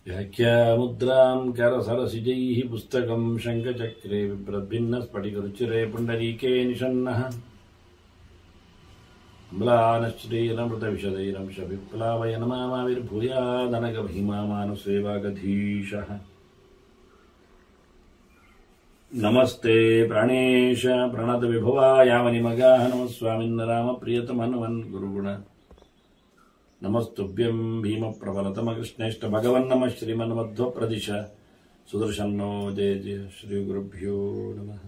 व्याख्यामुद्रां करसरसिजैः पुस्तकं शङ्खचक्रे बिभ्रद्भिन्नस्फटिकरुचिरे पुण्डरीके निषण्णः अम्लानश्रीरमृतविशदैरंशविप्लावयनमाविर्भूयादनगमहिमामानसेवागधीशः नमस्ते प्राणेश प्रणतविभवायामनिमगाः नमः स्वामिन्नरामप्रियतमनुमन् गुरुगुण नमस्तुभ्यं भीमप्रबलतमकृष्णेष्ट भगवन् नमः श्रीमन्मध्वप्रदिश सुदर्शन्नो जय जय श्रीगुरुभ्यो नमः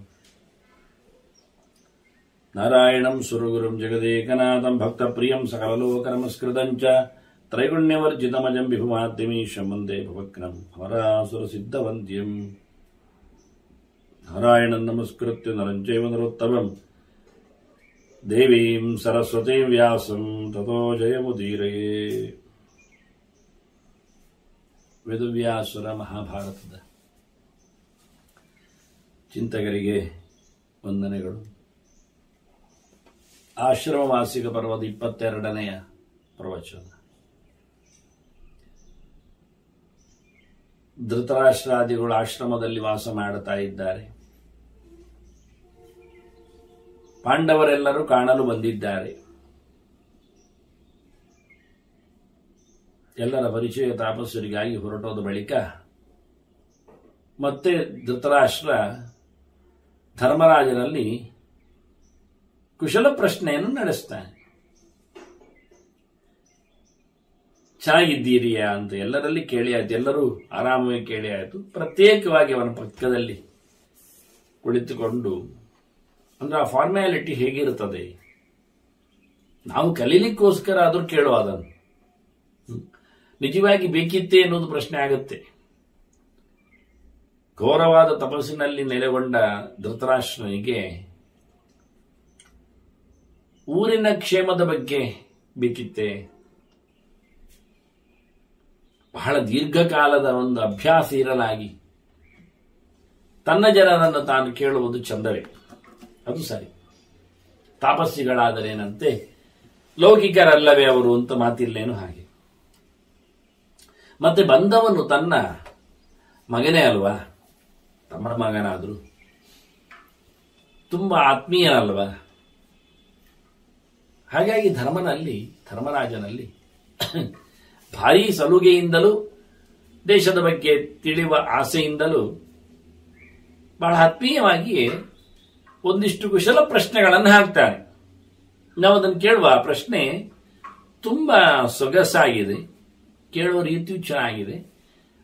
नारायणं सुरगुरुं जगदेकनाथं भक्तप्रियं सकललोकनमस्कृतं च त्रैगुण्यवर्जितमजं विभुमाद्यमीशं वन्दे भवग्नं हरासुरसिद्धवन्द्यं नारायणं नमस्कृत्य नरं चैव नरोत्तमं देवीं सरस्वतीं व्यासं ततो जयमुदीरये ವೇದವ್ಯಾಸುರ ಮಹಾಭಾರತದ ಚಿಂತಕರಿಗೆ ವಂದನೆಗಳು. ಆಶ್ರಮ ಮಾಸಿಕ ಪರ್ವದ 22ನೆಯ ಪ್ರವಚನ. ಧೃತರಾಷ್ಟ್ರಾದಿಗಳು ಆಶ್ರಮದಲ್ಲಿ ವಾಸ ಮಾಡುತ್ತಾ ಇದ್ದಾರೆ. ಪಾಂಡವರೆಲ್ಲರೂ ಕಾಣಲು ಬಂದಿದ್ದಾರೆ. ಎಲ್ಲರ ಪರಿಚಯ ತಾಪಸ್ಸರಿಗಾಗಿ ಹೊರಟೋದ ಬಳಿಕ ಮತ್ತೆ ಧೃತರಾಷ್ಟ್ರ ಧರ್ಮರಾಜನಲ್ಲಿ ಕುಶಲ ಪ್ರಶ್ನೆಯನ್ನು ನಡೆಸ್ತಾನೆ. ಚೆನ್ನಾಗಿದ್ದೀರಿಯಾ ಅಂತ ಎಲ್ಲರಲ್ಲಿ ಕೇಳಿ ಆಯ್ತು. ಎಲ್ಲರೂ ಆರಾಮವಾಗಿ ಕೇಳಿ ಆಯಿತು. ಪ್ರತ್ಯೇಕವಾಗಿ ಅವನ ಪಕ್ಕದಲ್ಲಿ ಕುಳಿತುಕೊಂಡು ಅಂದ್ರೆ ಆ ಫಾರ್ಮ್ಯಾಲಿಟಿ ಹೇಗಿರುತ್ತದೆ, ನಾವು ಕಲೀಲಿಕ್ಕೋಸ್ಕರ ಆದರೂ ಕೇಳುವ, ಅದನ್ನು ನಿಜವಾಗಿ ಬೇಕಿತ್ತೇ ಅನ್ನೋದು ಪ್ರಶ್ನೆ ಆಗುತ್ತೆ. ಘೋರವಾದ ತಪಸ್ಸಿನಲ್ಲಿ ನೆಲೆಗೊಂಡ ಧೃತರಾಷ್ಟ್ರನಿಗೆ ಊರಿನ ಕ್ಷೇಮದ ಬಗ್ಗೆ ಬೇಕಿತ್ತೆ. ಬಹಳ ದೀರ್ಘಕಾಲದ ಒಂದು ಅಭ್ಯಾಸ ಇರಲಾಗಿ ತನ್ನ ಜನರನ್ನು ತಾನು ಕೇಳುವುದು ಚಂದವೇ, ಅದು ಸರಿ. ತಾಪಸ್ಸಿಗಳಾದರೇನಂತೆ, ಲೌಕಿಕರಲ್ಲವೇ ಅವರು ಅಂತ ಮಾತಿಲ್ಲೇನು ಹಾಗೆ. ಮತ್ತೆ ಬಂದವನು ತನ್ನ ಮಗನೇ ಅಲ್ವಾ, ತಮ್ಮನ ಮಗನಾದ್ರು ತುಂಬಾ ಆತ್ಮೀಯನಲ್ವಾ. ಹಾಗಾಗಿ ಧರ್ಮರಾಜನಲ್ಲಿ ಭಾರೀ ಸಲುಗೆಯಿಂದಲೂ ದೇಶದ ಬಗ್ಗೆ ತಿಳಿಯುವ ಆಸೆಯಿಂದಲೂ ಬಹಳ ಆತ್ಮೀಯವಾಗಿ ಒಂದಿಷ್ಟು ಕುಶಲ ಪ್ರಶ್ನೆಗಳನ್ನು ಹಾಕ್ತಾನೆ. ನಾವು ಅದನ್ನು ಕೇಳುವ ಪ್ರಶ್ನೆ ತುಂಬಾ ಸೊಗಸಾಗಿದೆ, ಕೇಳುವ ರೀತಿಯೂ ಚೆನ್ನಾಗಿದೆ.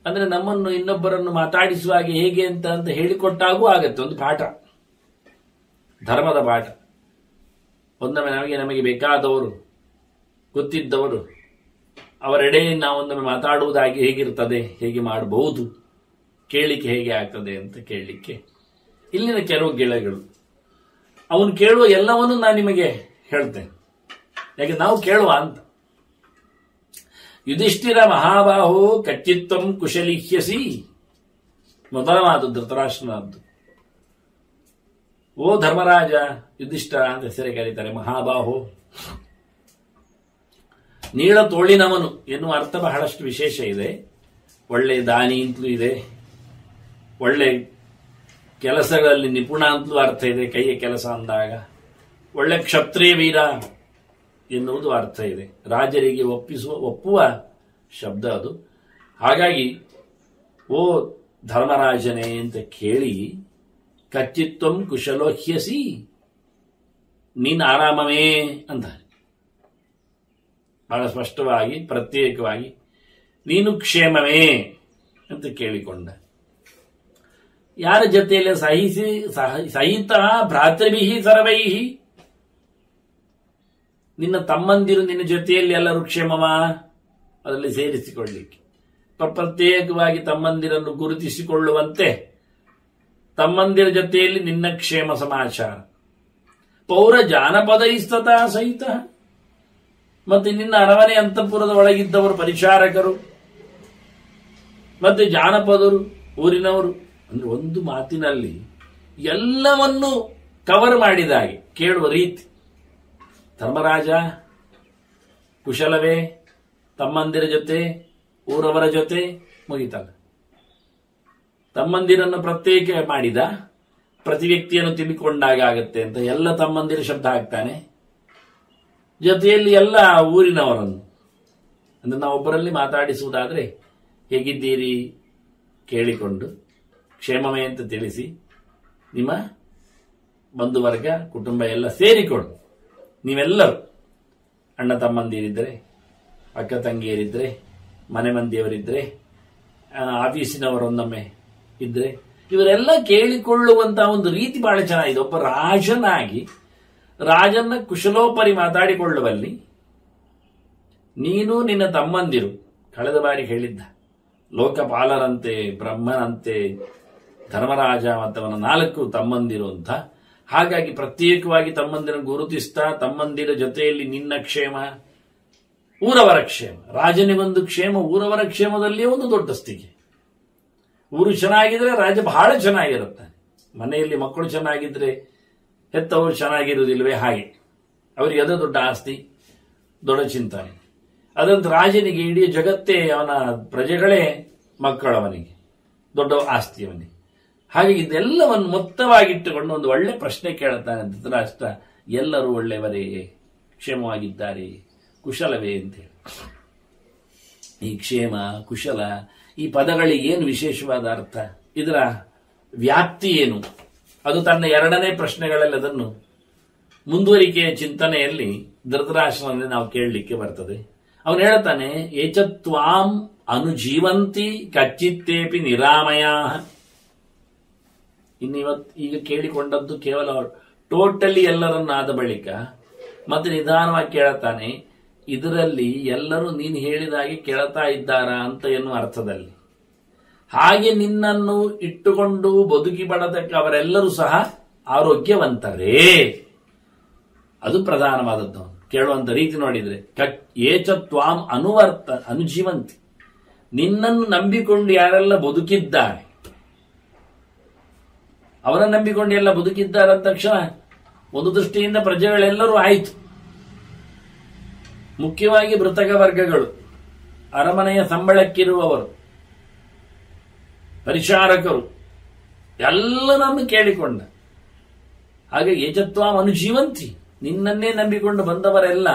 ಅಂದ್ರೆ ನಮ್ಮನ್ನು ಇನ್ನೊಬ್ಬರನ್ನು ಮಾತಾಡಿಸುವಾಗ ಹೇಗೆ ಅಂತ ಹೇಳಿಕೊಟ್ಟಾಗೂ ಆಗತ್ತೆ. ಒಂದು ಪಾಠ, ಧರ್ಮದ ಪಾಠ. ಒಂದೊಮ್ಮೆ ನಮಗೆ ಬೇಕಾದವರು, ಗೊತ್ತಿದ್ದವರು, ಅವರೆಡೆ ನಾವೊಂದೊಮ್ಮೆ ಮಾತಾಡುವುದಾಗಿ ಹೇಗಿರ್ತದೆ, ಹೇಗೆ ಮಾಡಬಹುದು, ಕೇಳಲಿಕ್ಕೆ ಹೇಗೆ ಆಗ್ತದೆ ಅಂತ ಕೇಳಲಿಕ್ಕೆ ಇಲ್ಲಿನ ಕೆಲವು ಗೆಳೆಗಳು. ಅವನು ಕೇಳುವ ಎಲ್ಲವನ್ನೂ ನಾನು ನಿಮಗೆ ಹೇಳ್ತೇನೆ, ಯಾಕೆ ನಾವು ಕೇಳುವ ಅಂತ. ಯುಧಿಷ್ಠಿರ ಮಹಾಬಾಹೋ ಕಚ್ಚಿತ್ವಂ ಕುಶಲಿಹ್ಯಸಿ, ಮೊದಲ ಮಾತು ಧೃತರಾಷ್ಟ್ರನದ್ದು. ಓ ಧರ್ಮರಾಜ, ಯುಧಿಷ್ಠಿರ ಅಂತ ಹೆಸರೇ ಕರೀತಾರೆ. ಮಹಾಬಾಹೋ, ನೀಳ ತೋಳಿನವನು ಎನ್ನುವ ಅರ್ಥ ಬಹಳಷ್ಟು ವಿಶೇಷ ಇದೆ. ಒಳ್ಳೆ ದಾನಿ ಅಂತಲೂ ಇದೆ, ಒಳ್ಳೆ ಕೆಲಸಗಳಲ್ಲಿ ನಿಪುಣ ಅಂತಲೂ ಅರ್ಥ ಇದೆ. ಕೈಯ ಕೆಲಸ ಅಂದಾಗ ಒಳ್ಳೆ ಕ್ಷತ್ರಿಯ ವೀರ ಎನ್ನುವುದು ಅರ್ಥ ಇದೆ. ರಾಜರಿಗೆ ಒಪ್ಪುವ ಶಬ್ದ ಅದು. ಹಾಗಾಗಿ ಓ ಧರ್ಮರಾಜನೇ ಅಂತ ಕೇಳಿ, ಕಚ್ಚಿತ್ವಂ ಕುಶಲೋಹ್ಯಸಿ, ನೀನು ಆರಾಮವೇ ಅಂತ ಬಹಳ ಸ್ಪಷ್ಟವಾಗಿ ಪ್ರತ್ಯೇಕವಾಗಿ ನೀನು ಕ್ಷೇಮವೇ ಅಂತ ಕೇಳಿಕೊಂಡ. ಯಾರ ಜೊತೆಯಲ್ಲಿ ಸಹಿತ ಭ್ರಾತೃಭಿ ಸರ್ವೈಹಿ, ನಿನ್ನ ತಮ್ಮಂದಿರು ನಿನ್ನ ಜೊತೆಯಲ್ಲಿ ಎಲ್ಲರೂ ಕ್ಷೇಮವಾ, ಅದರಲ್ಲಿ ಸೇರಿಸಿಕೊಳ್ಳಿಕ್ಕೆ ಪ್ರತ್ಯೇಕವಾಗಿ ತಮ್ಮಂದಿರನ್ನು ಗುರುತಿಸಿಕೊಳ್ಳುವಂತೆ ತಮ್ಮಂದಿರ ಜೊತೆಯಲ್ಲಿ ನಿನ್ನ ಕ್ಷೇಮ ಸಮಾಚಾರ. ಪೌರ ಜಾನಪದ ಇಸ್ತತಾ ಸಹಿತ, ಮತ್ತೆ ನಿನ್ನ ಅರಮನೆ ಅಂತಃಪುರದ ಒಳಗಿದ್ದವರು ಪರಿಚಾರಕರು, ಮತ್ತೆ ಜಾನಪದರು, ಊರಿನವರು, ಅಂದ್ರೆ ಒಂದು ಮಾತಿನಲ್ಲಿ ಎಲ್ಲವನ್ನೂ ಕವರ್ ಮಾಡಿದಾಗೆ ಕೇಳುವ ರೀತಿ. ಧರ್ಮರಾಜ ಕುಶಲವೇ, ತಮ್ಮಂದಿರ ಜೊತೆ, ಊರವರ ಜೊತೆ ಮುಗಿತಲ್ಲ. ತಮ್ಮಂದಿರನ್ನು ಪ್ರತ್ಯೇಕ ಮಾಡಿದ, ಪ್ರತಿ ವ್ಯಕ್ತಿಯನ್ನು ತಿಳಿಕೊಂಡಾಗ ಆಗತ್ತೆ ಅಂತ ಎಲ್ಲ ತಮ್ಮಂದಿರ ಶಬ್ದ ಹಾಕ್ತಾನೆ. ಜೊತೆಯಲ್ಲಿ ಎಲ್ಲ ಊರಿನವರನ್ನು, ಅಂದ್ರೆ ನಾವೊಬ್ಬರಲ್ಲಿ ಮಾತಾಡಿಸುವುದಾದ್ರೆ ಹೇಗಿದ್ದೀರಿ ಕೇಳಿಕೊಂಡು ಕ್ಷೇಮವೇ ಅಂತ ತಿಳಿಸಿ, ನಿಮ್ಮ ಬಂಧುವರ್ಗ ಕುಟುಂಬ ಎಲ್ಲ ಸೇರಿಕೊಂಡು ನೀವೆಲ್ಲರೂ ಅಣ್ಣ ತಮ್ಮಂದಿರಿದ್ರೆ, ಅಕ್ಕ ತಂಗಿಯರಿದ್ರೆ, ಮನೆ ಮಂದಿಯವರಿದ್ರೆ, ಆಫೀಸಿನವರೊಂದೊಮ್ಮೆ ಇದ್ರೆ, ಇವರೆಲ್ಲ ಕೇಳಿಕೊಳ್ಳುವಂತಹ ಒಂದು ರೀತಿ ಬಹಳ ಚೆನ್ನಾಗಿದೆ. ಒಬ್ಬ ರಾಜನಾಗಿ ರಾಜನ ಕುಶಲೋಪರಿ ಮಾತಾಡಿಕೊಳ್ಳುವಲ್ಲಿ ನೀನು ನಿನ್ನ ತಮ್ಮಂದಿರು, ಕಳೆದ ಬಾರಿ ಹೇಳಿದ್ದ ಲೋಕಪಾಲರಂತೆ ಬ್ರಹ್ಮನಂತೆ ಧರ್ಮರಾಜ ಮತ್ತವನ 4 ತಮ್ಮಂದಿರು ಅಂತ. ಹಾಗಾಗಿ ಪ್ರತ್ಯೇಕವಾಗಿ ತಮ್ಮಂದಿರನ್ನು ಗುರುತಿಸ್ತಾ ತಮ್ಮಂದಿರ ಜೊತೆಯಲ್ಲಿ ನಿನ್ನ ಕ್ಷೇಮ, ಊರವರ ಕ್ಷೇಮ, ರಾಜನಿಗೊಂದು ಕ್ಷೇಮ, ಊರವರ ಕ್ಷೇಮದಲ್ಲಿಯೇ ಒಂದು ದೊಡ್ಡ ಸ್ಥಿತಿ. ಊರು ಚೆನ್ನಾಗಿದ್ರೆ ರಾಜ ಬಹಳ ಚೆನ್ನಾಗಿರುತ್ತೆ. ಮನೆಯಲ್ಲಿ ಮಕ್ಕಳು ಚೆನ್ನಾಗಿದ್ರೆ ಹೆತ್ತವರು ಚೆನ್ನಾಗಿರುವುದಿಲ್ವೇ? ಹಾಗೆ ಅವರಿಗೆ ಅದೇ ದೊಡ್ಡ ಆಸ್ತಿ, ದೊಡ್ಡ ಚಿಂತನೆ. ಅದಂತ ರಾಜನಿಗೆ ಇಡೀ ಜಗತ್ತೇ ಅವನ ಪ್ರಜೆಗಳೇ ಮಕ್ಕಳವನಿಗೆ ದೊಡ್ಡ ಆಸ್ತಿ ಅವನಿಗೆ. ಹಾಗೆ ಇದೆಲ್ಲವನ್ನು ಮೊತ್ತವಾಗಿಟ್ಟುಕೊಂಡು ಒಂದು ಒಳ್ಳೆ ಪ್ರಶ್ನೆ ಕೇಳುತ್ತಾನೆ ಧೃತರಾಷ್ಟ್ರ. ಎಲ್ಲರೂ ಒಳ್ಳೆಯವರೇ, ಕ್ಷೇಮವಾಗಿದ್ದಾರೆ, ಕುಶಲವೇ ಅಂತೇಳಿ. ಈ ಕ್ಷೇಮ, ಕುಶಲ, ಈ ಪದಗಳಿಗೆ ಏನು ವಿಶೇಷವಾದ ಅರ್ಥ, ಇದರ ವ್ಯಾಪ್ತಿ ಏನು, ಅದು ತನ್ನ 2ನೇ ಪ್ರಶ್ನೆಗಳಲ್ಲಿ ಅದನ್ನು ಮುಂದುವರಿಕೆಯ ಚಿಂತನೆಯಲ್ಲಿ ಧೃತರಾಷ್ಟ್ರನಲ್ಲಿ ನಾವು ಕೇಳಲಿಕ್ಕೆ ಬರ್ತದೆ. ಅವನು ಹೇಳ್ತಾನೆ, ಏಚತ್ವಾಂ ಅನುಜೀವಂತಿ ಕಚ್ಚಿತ್ತೇಪಿ ನಿರಾಮಯ. ಈಗ ಕೇಳಿಕೊಂಡದ್ದು ಕೇವಲ ಟೋಟಲಿ ಎಲ್ಲರನ್ನಾದ ಬಳಿಕ ಮತ್ತೆ ನಿಧಾನವಾಗಿ ಕೇಳುತ್ತಾನೆ, ಇದರಲ್ಲಿ ಎಲ್ಲರೂ ನೀನು ಹೇಳಿದಾಗೆ ಕೇಳ್ತಾ ಇದ್ದಾರಾ ಅಂತ ಎನ್ನುವ ಅರ್ಥದಲ್ಲಿ. ಹಾಗೆ ನಿನ್ನನ್ನು ಇಟ್ಟುಕೊಂಡು ಬದುಕಿ ಬಡತಕ್ಕ ಅವರೆಲ್ಲರೂ ಸಹ ಆರೋಗ್ಯವಂತರೇ, ಅದು ಪ್ರಧಾನವಾದದ್ದು. ಕೇಳುವಂತ ರೀತಿ ನೋಡಿದ್ರೆ ಏಚತ್ವಾಂ ಅನುಜೀವಂತಿ, ನಿನ್ನನ್ನು ನಂಬಿಕೊಂಡು ಯಾರೆಲ್ಲ ಬದುಕಿದ್ದಾರೆ, ಅವರನ್ನು ನಂಬಿಕೊಂಡು ಎಲ್ಲ ಬದುಕಿದ್ದಾರೆ ಅಂದ ತಕ್ಷಣ ಒಂದು ದೃಷ್ಟಿಯಿಂದ ಪ್ರಜೆಗಳೆಲ್ಲರೂ ಆಯಿತು. ಮುಖ್ಯವಾಗಿ ಮೃತಕ ವರ್ಗಗಳು, ಅರಮನೆಯ ಸಂಬಳಕ್ಕಿರುವವರು, ಪರಿಚಾರಕರು ಎಲ್ಲರನ್ನು ಕೇಳಿಕೊಂಡ. ಹಾಗೆ ಏಜತ್ವಾಂ ಅನುಜೀವಂತಿ, ನಿನ್ನನ್ನೇ ನಂಬಿಕೊಂಡು ಬಂದವರೆಲ್ಲ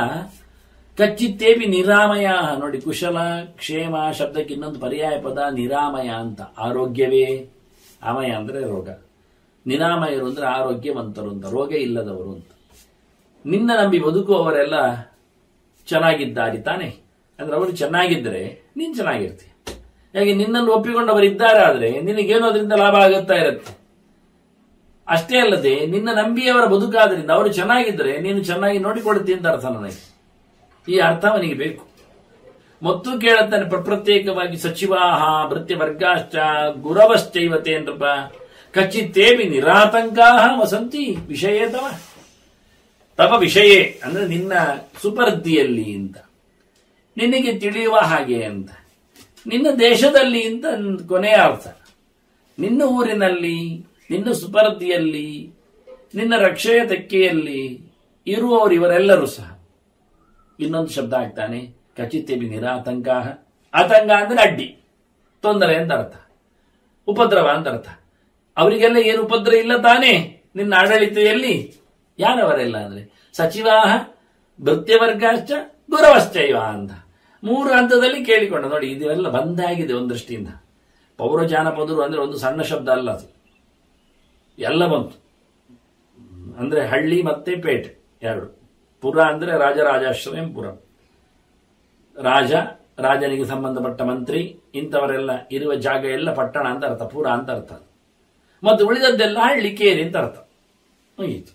ಕಚ್ಚಿತ್ತೇವಿ ನಿರಾಮಯ. ನೋಡಿ, ಕುಶಲ ಕ್ಷೇಮ ಶಬ್ದಕ್ಕೆ ಇನ್ನೊಂದು ಪರ್ಯಾಯ ಪದ ನಿರಾಮಯ ಅಂತ. ಆರೋಗ್ಯವೇ, ಆಮಯ ಅಂದ್ರೆ ರೋಗ, ನಿರಾಮಯರು ಅಂದ್ರೆ ಆರೋಗ್ಯವಂತರು ಅಂತ, ರೋಗ ಇಲ್ಲದವರು ಅಂತ. ನಿನ್ನ ನಂಬಿ ಬದುಕುವವರೆಲ್ಲ ಚೆನ್ನಾಗಿದ್ದಾರೆ ತಾನೆ, ಅಂದ್ರೆ ಅವರು ಚೆನ್ನಾಗಿದ್ದರೆ ನೀನು ಚೆನ್ನಾಗಿರ್ತೀಯ. ಹಾಗೆ ನಿನ್ನನ್ನು ಒಪ್ಪಿಕೊಂಡವರಿದ್ದಾರೆ ಆದ್ರೆ ನಿನಗೇನೋ ಅದರಿಂದ ಲಾಭ ಆಗುತ್ತಾ ಇರುತ್ತೆ. ಅಷ್ಟೇ ಅಲ್ಲದೆ ನಿನ್ನ ನಂಬಿಯವರ ಬದುಕಾದ್ರಿಂದ ಅವರು ಚೆನ್ನಾಗಿದ್ದರೆ ನೀನು ಚೆನ್ನಾಗಿ ನೋಡಿಕೊಡುತ್ತಿ ಅಂತ ಅರ್ಥ. ನನಗೆ ಈ ಅರ್ಥ ಅವನಿಗೆ ಬೇಕು. ಮತ್ತು ಕೇಳುತ್ತಾನೆ ಪ್ರತ್ಯೇಕವಾಗಿ, ಸಚಿವಾಹ ಭೃತ್ಯವರ್ಗಾಶ್ಚ ಗುರವಶ್ಚೈವತೆ ನೃಪ ಕಚ್ಚಿತ್ತೇವಿ ನಿರಾತಂಕಾಹ ವಸಂತಿ ವಿಷಯೇತವ. ತವ ವಿಷಯೇ ಅಂದ್ರೆ ನಿನ್ನ ಸುಪರ್ದಿಯಲ್ಲಿ ಅಂತ, ನಿನಗೆ ತಿಳಿಯುವ ಹಾಗೆ ಅಂತ, ನಿನ್ನ ದೇಶದಲ್ಲಿ ಅಂತ ಕೊನೆಯ ಅರ್ಥ. ನಿನ್ನ ಊರಿನಲ್ಲಿ, ನಿನ್ನ ಸುಪರ್ದಿಯಲ್ಲಿ, ನಿನ್ನ ರಕ್ಷೆಯ ತೆಕ್ಕೆಯಲ್ಲಿ ಇರುವವರು ಇವರೆಲ್ಲರೂ ಸಹ. ಇನ್ನೊಂದು ಶಬ್ದ ಆಗ್ತಾನೆ, ಕಚಿತ್ತೇಬಿ ನಿರಾತಂಕ. ಆತಂಕ ಅಂದ್ರೆ ಅಡ್ಡಿ, ತೊಂದರೆ ಅಂತ ಅರ್ಥ, ಉಪದ್ರವ ಅಂತ ಅರ್ಥ. ಅವರಿಗೆಲ್ಲ ಏನು ಉಪದ್ರ ಇಲ್ಲ ತಾನೇ ನಿನ್ನ ಆಡಳಿತೆಯಲ್ಲಿ? ಯಾರವರೆಲ್ಲ ಅಂದ್ರೆ ಸಚಿವಾಹ ಭೃತ್ಯವರ್ಗಾಶ್ಚ ಗುರವಶ್ಚೈವ ಅಂತ 3 ಹಂತದಲ್ಲಿ ಕೇಳಿಕೊಂಡ. ನೋಡಿ, ಇದೆಲ್ಲ ಬಂದಾಗಿದೆ ಒಂದು ದೃಷ್ಟಿಯಿಂದ. ಪೌರ ಜಾನಪದರು ಅಂದ್ರೆ ಒಂದು ಸಣ್ಣ ಶಬ್ದ ಅಲ್ಲ, ಅದು ಎಲ್ಲ ಬಂತು. ಅಂದ್ರೆ ಹಳ್ಳಿ ಮತ್ತೆ ಪೇಟೆ ಎರಡು. ಪುರ ಅಂದ್ರೆ ರಾಜರಾಜಾಶ್ರಯಂ ಪುರ, ರಾಜ, ರಾಜನಿಗೆ ಸಂಬಂಧಪಟ್ಟ ಮಂತ್ರಿ, ಇಂಥವರೆಲ್ಲ ಇರುವ ಜಾಗ ಎಲ್ಲ ಪಟ್ಟಣ ಅಂತ ಅರ್ಥ, ಪುರ ಅಂತ ಅರ್ಥ. ಮತ್ತು ಉಳಿದದ್ದೆಲ್ಲ ಹಳ್ಳಿ, ಕೇರಿ ಅಂತ ಅರ್ಥ. ಮುಗೀತು.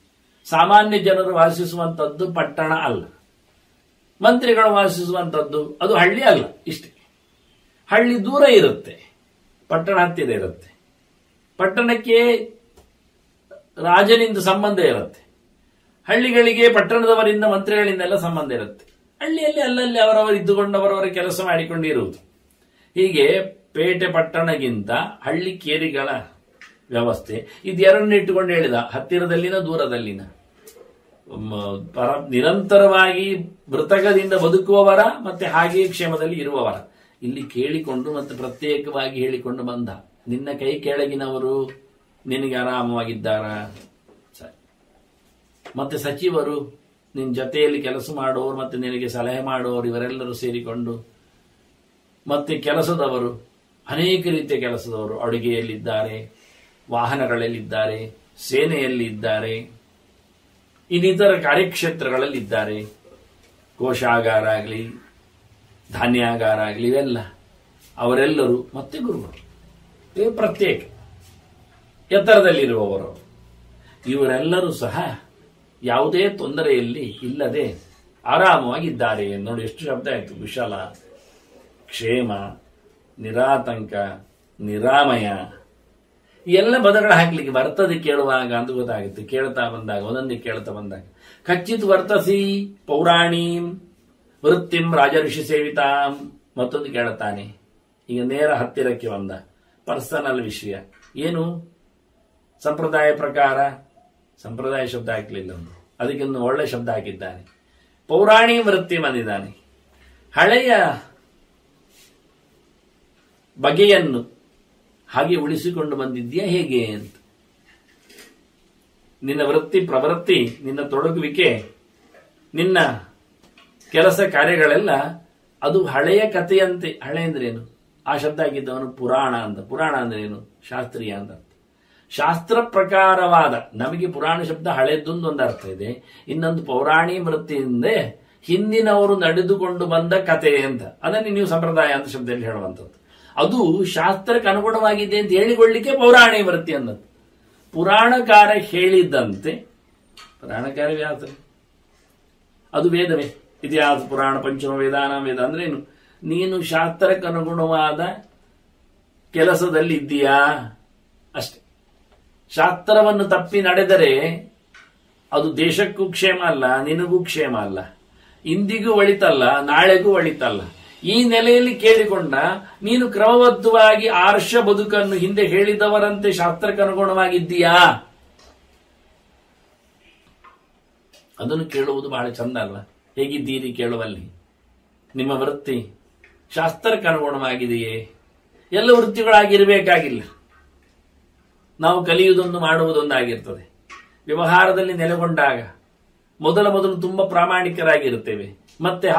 ಸಾಮಾನ್ಯ ಜನರು ವಾಸಿಸುವಂಥದ್ದು ಪಟ್ಟಣ ಅಲ್ಲ, ಮಂತ್ರಿಗಳು ವಾಸಿಸುವಂಥದ್ದು ಅದು ಹಳ್ಳಿ ಅಲ್ಲ. ಇಷ್ಟೇ. ಹಳ್ಳಿ ದೂರ ಇರುತ್ತೆ, ಪಟ್ಟಣ ಹತ್ತಿರ ಇರುತ್ತೆ. ಪಟ್ಟಣಕ್ಕೆ ರಾಜನಿಂದ ಸಂಬಂಧ ಇರುತ್ತೆ, ಹಳ್ಳಿಗಳಿಗೆ ಪಟ್ಟಣದವರಿಂದ ಮಂತ್ರಿಗಳಿಂದೆಲ್ಲ ಸಂಬಂಧ ಇರುತ್ತೆ. ಹಳ್ಳಿಯಲ್ಲಿ ಅಲ್ಲಲ್ಲಿ ಅವರವರು ಇದ್ದುಕೊಂಡು ಅವರವರ ಕೆಲಸ ಮಾಡಿಕೊಂಡು ಇರುವುದು. ಹೀಗೆ ಪೇಟೆ ಪಟ್ಟಣಗಿಂತ ಹಳ್ಳಿ ಕೇರಿಗಳ ವ್ಯವಸ್ಥೆ ಇದೆರಡನ್ನು ಇಟ್ಟುಕೊಂಡು ಹೇಳಿದ. ಹತ್ತಿರದಲ್ಲಿನ ದೂರದಲ್ಲಿನ ನಿರಂತರವಾಗಿ ಮೃತಕದಿಂದ ಬದುಕುವವರ ಮತ್ತೆ ಹಾಗೆಯೇ ಕ್ಷೇಮದಲ್ಲಿ ಇರುವವರ ಇಲ್ಲಿ ಕೇಳಿಕೊಂಡು ಮತ್ತೆ ಪ್ರತ್ಯೇಕವಾಗಿ ಹೇಳಿಕೊಂಡು ಬಂದ. ನಿನ್ನ ಕೈ ಕೆಳಗಿನವರು ನಿನಗೆ ಆರಾಮವಾಗಿದ್ದಾರಾ? ಸರಿ. ಮತ್ತೆ ಸಚಿವರು, ನಿನ್ನ ಜೊತೆಯಲ್ಲಿ ಕೆಲಸ ಮಾಡುವವರು ಮತ್ತೆ ನಿನಗೆ ಸಲಹೆ ಮಾಡುವವರು ಇವರೆಲ್ಲರೂ ಸೇರಿಕೊಂಡು, ಮತ್ತೆ ಕೆಲಸದವರು, ಅನೇಕ ರೀತಿಯ ಕೆಲಸದವರು ಅಡುಗೆಯಲ್ಲಿದ್ದಾರೆ, ವಾಹನಗಳಲ್ಲಿದ್ದಾರೆ, ಸೇನೆಯಲ್ಲಿದ್ದಾರೆ, ಇನ್ನಿತರ ಕಾರ್ಯಕ್ಷೇತ್ರಗಳಲ್ಲಿದ್ದಾರೆ. ಕೋಶಾಗಾರ ಆಗಲಿ, ಧಾನ್ಯಾಗಾರ ಆಗಲಿ, ಇವೆಲ್ಲ ಅವರೆಲ್ಲರೂ ಮತ್ತೆ ಗುರುಗಳು. ಇವು ಪ್ರತ್ಯೇಕ ಎತ್ತರದಲ್ಲಿರುವವರು. ಇವರೆಲ್ಲರೂ ಸಹ ಯಾವುದೇ ತೊಂದರೆಯಲ್ಲಿ ಇಲ್ಲದೆ ಆರಾಮವಾಗಿದ್ದಾರೆ. ನೋಡಿ ಎಷ್ಟು ಶಬ್ದ ಆಯಿತು. ಕುಶಲ, ಕ್ಷೇಮ, ನಿರಾತಂಕ, ನಿರಾಮಯ, ಈ ಎಲ್ಲ ಪದಗಳು ಹಾಕ್ಲಿಕ್ಕೆ ಬರ್ತದೆ ಕೇಳುವಾಗ ಅಂತ ಗೊತ್ತಾಗುತ್ತೆ. ಕೇಳ್ತಾ ಬಂದಾಗ, ಒಂದೊಂದೇ ಕೇಳ್ತಾ ಬಂದಾಗ. ಕಚ್ಚಿತ್ ವರ್ತಸಿ ಪೌರಾಣೀಂ ವೃತ್ತಿಂ ರಾಜಋಷಿ ಸೇವಿತಾಂ. ಮತ್ತೊಂದು ಕೇಳುತ್ತಾನೆ. ಈಗ ನೇರ ಹತ್ತಿರಕ್ಕೆ ಬಂದ ಪರ್ಸನಲ್ ವಿಷಯ. ಏನು? ಸಂಪ್ರದಾಯ ಪ್ರಕಾರ. ಸಂಪ್ರದಾಯ ಶಬ್ದ ಹಾಕಲಿಲ್ಲ, ಒಂದು ಅದಕ್ಕಿಂತ ಒಳ್ಳೆ ಶಬ್ದ ಹಾಕಿದ್ದಾನೆ. ಪೌರಾಣಿ ವೃತ್ತಿ ಬಂದಿದ್ದಾನೆ. ಹಳೆಯ ಬಗೆಯನ್ನು ಹಾಗೆ ಉಳಿಸಿಕೊಂಡು ಬಂದಿದ್ದೀಯಾ ಹೇಗೆ ಅಂತ. ನಿನ್ನ ವೃತ್ತಿ ಪ್ರವೃತ್ತಿ, ನಿನ್ನ ತೊಡಗುವಿಕೆ, ನಿನ್ನ ಕೆಲಸ ಕಾರ್ಯಗಳೆಲ್ಲ ಅದು ಹಳೆಯ ಕಥೆಯಂತೆ. ಹಳೆ ಅಂದ್ರೇನು? ಆ ಶಬ್ದ ಆಗಿದ್ದವನು ಪುರಾಣ ಅಂತ. ಪುರಾಣ ಅಂದ್ರೇನು? ಶಾಸ್ತ್ರೀಯ ಅಂತ. ಶಾಸ್ತ್ರ ಪ್ರಕಾರವಾದ. ನಮಗೆ ಪುರಾಣ ಶಬ್ದ ಹಳೆದೊಂದು ಒಂದು ಅರ್ಥ ಇದೆ, ಇನ್ನೊಂದು ಪೌರಾಣಿ ವೃತ್ತಿಯಿಂದ ಹಿಂದಿನವರು ನಡೆದುಕೊಂಡು ಬಂದ ಕಥೆ ಅಂತ. ಅದನ್ನು ನೀವು ಸಂಪ್ರದಾಯ ಅಂತ ಶಬ್ದದಲ್ಲಿ ಹೇಳುವಂಥದ್ದು. ಅದು ಶಾಸ್ತ್ರಕ್ಕೆ ಅನುಗುಣವಾಗಿದೆ ಅಂತ ಹೇಳಿಕೊಳ್ಳಿಕ್ಕೆ ಪೌರಾಣಿ ವೃತ್ತಿ ಅನ್ನೋದು. ಪುರಾಣಕಾರ ಹೇಳಿದ್ದಂತೆ, ಪುರಾಣಕಾರ ವ್ಯಾಸ, ಅದು ವೇದವೇ. ಇತಿಹಾಸ ಪುರಾಣ ಪಂಚಮ ವೇದಾನ. ವೇದ ಅಂದ್ರೇನು? ನೀನು ಶಾಸ್ತ್ರಕ್ಕೆ ಅನುಗುಣವಾದ ಕೆಲಸದಲ್ಲಿ ಇದ್ದೀಯಾ ಅಷ್ಟೆ. ಶಾಸ್ತ್ರವನ್ನು ತಪ್ಪಿ ನಡೆದರೆ ಅದು ದೇಶಕ್ಕೂ ಕ್ಷೇಮ ಅಲ್ಲ, ನಿನಗೂ ಕ್ಷೇಮ ಅಲ್ಲ, ಇಂದಿಗೂ ಒಳಿತಲ್ಲ, ನಾಳೆಗೂ ಒಳಿತಲ್ಲ. ಈ ನೆಲೆಯಲ್ಲಿ ಕೇಳಿಕೊಂಡ ನೀನು ಕ್ರಮಬದ್ಧವಾಗಿ ಆರ್ಷ ಬದುಕನ್ನು ಹಿಂದೆ ಹೇಳಿದವರಂತೆ ಶಾಸ್ತ್ರಕ್ಕೆ ಅನುಗುಣವಾಗಿದ್ದೀಯಾ? ಅದನ್ನು ಕೇಳುವುದು ಬಹಳ ಚಂದ ಅಲ್ಲ? ಹೇಗಿದ್ದೀರಿ ಕೇಳುವಲ್ಲಿ. ನಿಮ್ಮ ವೃತ್ತಿ ಶಾಸ್ತ್ರಕ್ಕೆ ಅನುಗುಣವಾಗಿದೆಯೇ? ಎಲ್ಲ ವೃತ್ತಿಗಳಾಗಿರಬೇಕಾಗಿಲ್ಲ. ನಾವು ಕಲಿಯುವುದೊಂದು ಮಾಡುವುದೊಂದಾಗಿರ್ತದೆ. ವ್ಯವಹಾರದಲ್ಲಿ ನೆಲೆಗೊಂಡಾಗ ಮೊದಲು ತುಂಬಾ ಪ್ರಾಮಾಣಿಕರಾಗಿರುತ್ತೇವೆ. ಮತ್ತೆ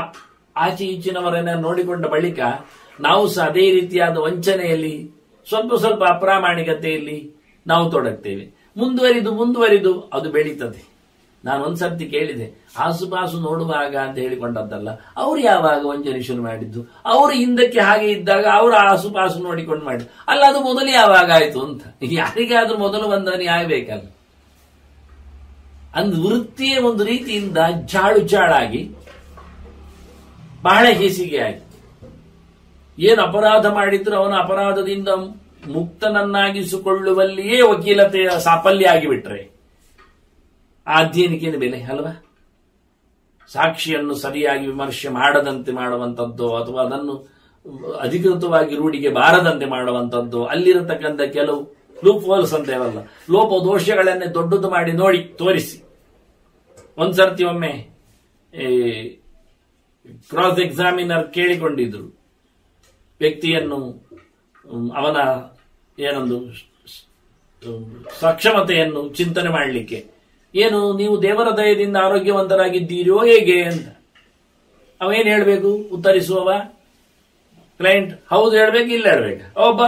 ಆಚೆ ಈಚಿನವರನ್ನ ನೋಡಿಕೊಂಡ ಬಳಿಕ ನಾವು ಸಹ ಅದೇ ರೀತಿಯಾದ ವಂಚನೆಯಲ್ಲಿ, ಸ್ವಲ್ಪ ಅಪ್ರಾಮಾಣಿಕತೆಯಲ್ಲಿ ನಾವು ತೊಡಗ್ತೇವೆ. ಮುಂದುವರಿದು ಅದು ಬೆಳೀತದೆ. ನಾನು ಒಂದ್ಸರ್ತಿ ಕೇಳಿದೆ, ಆಸುಪಾಸು ನೋಡುವಾಗ ಅಂತ ಹೇಳಿಕೊಂಡದ್ದಲ್ಲ, ಅವ್ರು ಯಾವಾಗ ವಂಚನೆ ಶುರು ಮಾಡಿದ್ದು? ಅವರು ಹಿಂದಕ್ಕೆ ಹಾಗೆ ಇದ್ದಾಗ ಅವರು ಆಸುಪಾಸು ನೋಡಿಕೊಂಡು ಮಾಡಿದ್ದು ಅಲ್ಲ, ಅದು ಮೊದಲು ಯಾವಾಗ ಆಯ್ತು ಅಂತ. ಯಾರಿಗಾದ್ರೂ ಮೊದಲು ಬಂದವನಿಗೆ ಆಗಬೇಕಲ್ಲ. ಅಂದ್ ವೃತ್ತಿಯೇ ಒಂದು ರೀತಿಯಿಂದ ಚಾಳಾಗಿ ಬಹಳ ಹೇಸಿಗೆ ಆಗಿ, ಏನು ಅಪರಾಧ ಮಾಡಿದ್ರು ಅವನ ಅಪರಾಧದಿಂದ ಮುಕ್ತನನ್ನಾಗಿಸಿಕೊಳ್ಳುವಲ್ಲಿಯೇ ವಕೀಲತೆಯ ಸಾಫಲ್ಯ ಆಗಿಬಿಟ್ರೆ ಆ ಅಧ್ಯಯನಕ್ಕೇನು ಬೆಲೆ ಅಲ್ವಾ? ಸಾಕ್ಷಿಯನ್ನು ಸರಿಯಾಗಿ ವಿಮರ್ಶೆ ಮಾಡದಂತೆ ಮಾಡುವಂಥದ್ದು, ಅಥವಾ ಅದನ್ನು ಅಧಿಕೃತವಾಗಿ ರೂಢಿಗೆ ಬಾರದಂತೆ ಮಾಡುವಂಥದ್ದು, ಅಲ್ಲಿರತಕ್ಕಂಥ ಕೆಲವು ಲೂಪ್ ಹೋಲ್ಸ್ ಅಂತೇವಲ್ಲ, ಲೋಪ ದೋಷಗಳನ್ನೇ ದೊಡ್ಡದು ಮಾಡಿ ನೋಡಿ ತೋರಿಸಿ. ಒಂದ್ಸರ್ತಿ ಒಮ್ಮೆ ಕ್ರಾಸ್ ಎಕ್ಸಾಮಿನರ್ ಕೇಳಿಕೊಂಡಿದ್ರು ವ್ಯಕ್ತಿಯನ್ನು, ಅವನ ಏನೊಂದು ಸಕ್ಷಮತೆಯನ್ನು ಚಿಂತನೆ ಮಾಡಲಿಕ್ಕೆ. ಏನು, ನೀವು ದೇವರ ದಯದಿಂದ ಆರೋಗ್ಯವಂತರಾಗಿದ್ದೀರೋ ಹೇಗೆ ಅಂತ. ಅವೇನು ಹೇಳಬೇಕು? ಉತ್ತರಿಸುವವ ಕ್ಲೈಂಟ್ ಹೌದು ಹೇಳ್ಬೇಕು, ಇಲ್ಲ ಹೇಳ್ಬೇಕು. ಒಬ್ಬ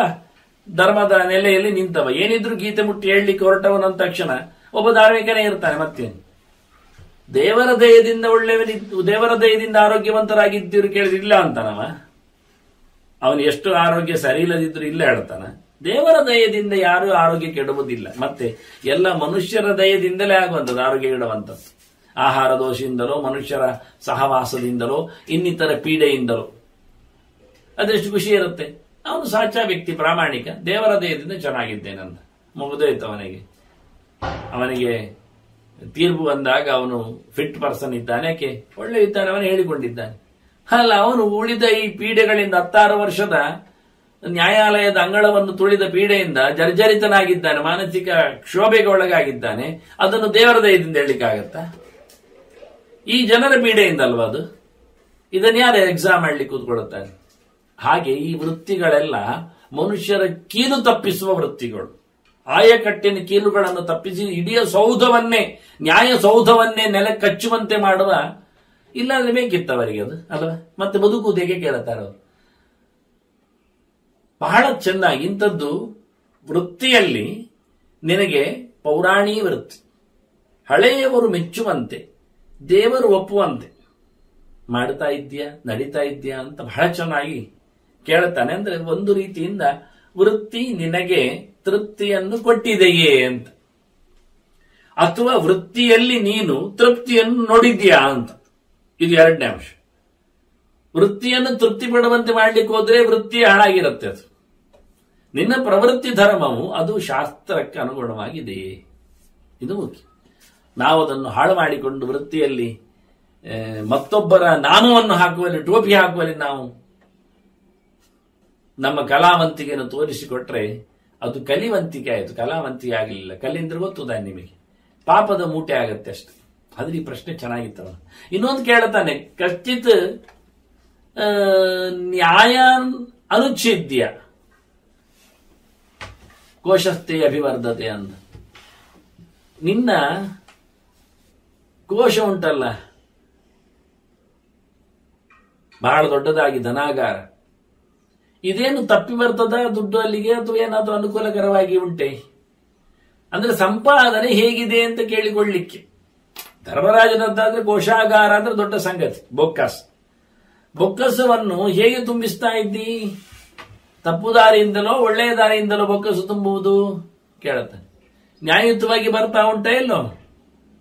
ಧರ್ಮದ ನೆಲೆಯಲ್ಲಿ ನಿಂತವ, ಏನಿದ್ರು ಗೀತೆ ಮುಟ್ಟಿ ಹೇಳಲಿಕ್ಕೆ ಹೊರಟವನಂದ ತಕ್ಷಣ ಒಬ್ಬ ಧಾರ್ಮಿಕನೇ ಇರ್ತಾನೆ. ಮತ್ತೇನು? ದೇವರ ದಯದಿಂದ ಒಳ್ಳೆಯವನಿದ್ದು, ದೇವರ ದಯದಿಂದ ಆರೋಗ್ಯವಂತರಾಗಿದ್ದೀರು ಕೇಳಿದ್ರೆ ಇಲ್ಲ ಅಂತಾನವ. ಅವನು ಎಷ್ಟು ಆರೋಗ್ಯ ಸರಿ ಇಲ್ಲದಿದ್ರು ಇಲ್ಲ ಹೇಳ್ತಾನ. ದೇವರ ದಯದಿಂದ ಯಾರು ಆರೋಗ್ಯ ಕೆಡುವುದಿಲ್ಲ. ಮತ್ತೆ ಎಲ್ಲ ಮನುಷ್ಯರ ದಯದಿಂದಲೇ ಆಗುವಂಥದ್ದು ಆರೋಗ್ಯ ಕೆಡುವಂಥದ್ದು. ಆಹಾರ ದೋಷದಿಂದಲೋ, ಮನುಷ್ಯರ ಸಹವಾಸದಿಂದಲೋ, ಇನ್ನಿತರ ಪೀಡೆಯಿಂದಲೋ. ಅದೆಷ್ಟು ಖುಷಿ ಇರುತ್ತೆ. ಅವನು ಸಾಚಾ ವ್ಯಕ್ತಿ, ಪ್ರಾಮಾಣಿಕ, ದೇವರ ದಯದಿಂದ ಚೆನ್ನಾಗಿದ್ದೇನಂತ ಮುಗಿದೋಯ್ತು ಅವನಿಗೆ ತೀರ್ಪು ಬಂದಾಗ ಅವನು ಫಿಟ್ ಪರ್ಸನ್ ಇದ್ದಾನೆ, ಯಾಕೆ ಒಳ್ಳೆ ಇದ್ದಾನೆ, ಅವನು ಹೇಳಿಕೊಂಡಿದ್ದಾನೆ. ಅಲ್ಲ, ಅವನು ಉಳಿದ ಈ ಪೀಡೆಗಳಿಂದ 16 ವರ್ಷದ ನ್ಯಾಯಾಲಯದ ಅಂಗಳವನ್ನು ತುಳಿದ ಪೀಡೆಯಿಂದ ಜರ್ಜರಿತನಾಗಿದ್ದಾನೆ, ಮಾನಸಿಕ ಕ್ಷೋಭೆಗೆ ಒಳಗಾಗಿದ್ದಾನೆ. ಅದನ್ನು ದೇವರ ದಯದಿಂದ ಹೇಳಲಿಕ್ಕಾಗತ್ತಾ? ಈ ಜನರ ಪೀಡೆಯಿಂದ ಅಲ್ವಾ ಅದು? ಇದನ್ನು ಯಾರು ಎಕ್ಸಾಮ್ ಮಾಡ್ಲಿಕ್ಕೆ ಕೂತ್ಕೊಳ್ಳುತ್ತಾನೆ? ಹಾಗೆ ಈ ವೃತ್ತಿಗಳೆಲ್ಲ ಮನುಷ್ಯರ ಕೀಲು ತಪ್ಪಿಸುವ ವೃತ್ತಿಗಳು. ಆಯಕಟ್ಟಿನ ಕೀಲುಗಳನ್ನು ತಪ್ಪಿಸಿ ಇಡೀ ಸೌಧವನ್ನೇ, ನ್ಯಾಯ ಸೌಧವನ್ನೇ ನೆಲ ಕಚ್ಚುವಂತೆ ಮಾಡುವ, ಇಲ್ಲಾಂದ್ರೆ ಬೇಕಿತ್ತವರಿಗೆ ಅದು ಅಲ್ವಾ? ಮತ್ತೆ ಬದುಕುವುದು ಹೇಗೆ ಕೇಳ್ತಾರೆ ಅವರು. ಬಹಳ ಚೆನ್ನಾಗಿ ಇಂಥದ್ದು ವೃತ್ತಿಯಲ್ಲಿ ನಿನಗೆ ಪೌರಾಣಿ ವೃತ್ತಿ, ಹಳೆಯವರು ಮೆಚ್ಚುವಂತೆ, ದೇವರು ಒಪ್ಪುವಂತೆ ಮಾಡ್ತಾ ಇದ್ಯಾ, ನಡೀತಾ ಇದ್ಯಾ ಅಂತ ಬಹಳ ಚೆನ್ನಾಗಿ ಕೇಳ್ತಾನೆ. ಅಂದ್ರೆ ಒಂದು ರೀತಿಯಿಂದ ವೃತ್ತಿ ನಿನಗೆ ತೃಪ್ತಿಯನ್ನು ಕೊಟ್ಟಿದೆಯೇ ಅಂತ, ಅಥವಾ ವೃತ್ತಿಯಲ್ಲಿ ನೀನು ತೃಪ್ತಿಯನ್ನು ನೋಡಿದ್ಯಾ ಅಂತ. ಇದು ಎರಡನೇ ಅಂಶ. ವೃತ್ತಿಯನ್ನು ತೃಪ್ತಿ ಪಡುವಂತೆ ಮಾಡ್ಲಿಕ್ಕೆ ಹೋದ್ರೆ ವೃತ್ತಿ ಹಾಳಾಗಿರುತ್ತೆ. ಅದು ನಿನ್ನ ಪ್ರವೃತ್ತಿ ಧರ್ಮವು ಅದು ಶಾಸ್ತ್ರಕ್ಕೆ ಅನುಗುಣವಾಗಿದೆಯೇ, ಇದು ಮುಖ್ಯ. ನಾವು ಅದನ್ನು ಹಾಳು ಮಾಡಿಕೊಂಡು ವೃತ್ತಿಯಲ್ಲಿ ಮತ್ತೊಬ್ಬರ ನಾಮವನ್ನು ಹಾಕುವಲ್ಲಿ, ಟೋಪಿ ಹಾಕುವಲ್ಲಿ ನಾವು ನಮ್ಮ ಕಲಾವಂತಿಕೆಯನ್ನು ತೋರಿಸಿಕೊಟ್ರೆ ಅದು ಕಲಿವಂತಿಕೆ ಆಯಿತು, ಕಲಾವಂತಿಕೆ ಆಗಲಿಲ್ಲ. ಕಲಿಂದ್ರೆ ಗೊತ್ತುದ ನಿಮಗೆ, ಪಾಪದ ಮೂಟೆ ಆಗತ್ತೆ ಅಷ್ಟೆ. ಆದ್ರೆ ಈ ಪ್ರಶ್ನೆ ಚೆನ್ನಾಗಿತ್ತವ. ಇನ್ನೊಂದು ಕೇಳ್ತಾನೆ, ಕಶ್ಚಿತ್ ನ್ಯಾಯ ಅನುಚ್ಛೇದ್ಯ ಕೋಶಸ್ಥೆ ಅಭಿವರ್ಧತೆ ಅಂತ. ನಿನ್ನ ಕೋಶ ಉಂಟಲ್ಲ, ಬಹಳ ದೊಡ್ಡದಾಗಿ ಧನಾಗಾರ, ಇದೇನು ತಪ್ಪಿ ಬರ್ತದ ದುಡ್ಡು ಅಲ್ಲಿಗೆ, ಅಥವಾ ಏನಾದ್ರೂ ಅನುಕೂಲಕರವಾಗಿ ಉಂಟೆ? ಅಂದ್ರೆ ಸಂಪಾದನೆ ಹೇಗಿದೆ ಅಂತ ಕೇಳಿಕೊಳ್ಳಿಕ್ಕೆ. ಧರ್ಮರಾಜನದ್ದಾದ್ರೆ ಕೋಶಾಗಾರ ಅಂದ್ರೆ ದೊಡ್ಡ ಸಂಗತಿ. ಬೊಕ್ಕಸವನ್ನು ಹೇಗೆ ತುಂಬಿಸ್ತಾ ಇದ್ದಿ? ತಪ್ಪು ದಾರಿಯಿಂದಲೋ ಒಳ್ಳೆಯ ದಾರಿಯಿಂದಲೋ ಬೊಕ್ಕಸು ತುಂಬುವುದು ಕೇಳುತ್ತಾನೆ. ನ್ಯಾಯಯುತವಾಗಿ ಬರ್ತಾ ಉಂಟ ಇಲ್ಲೋ?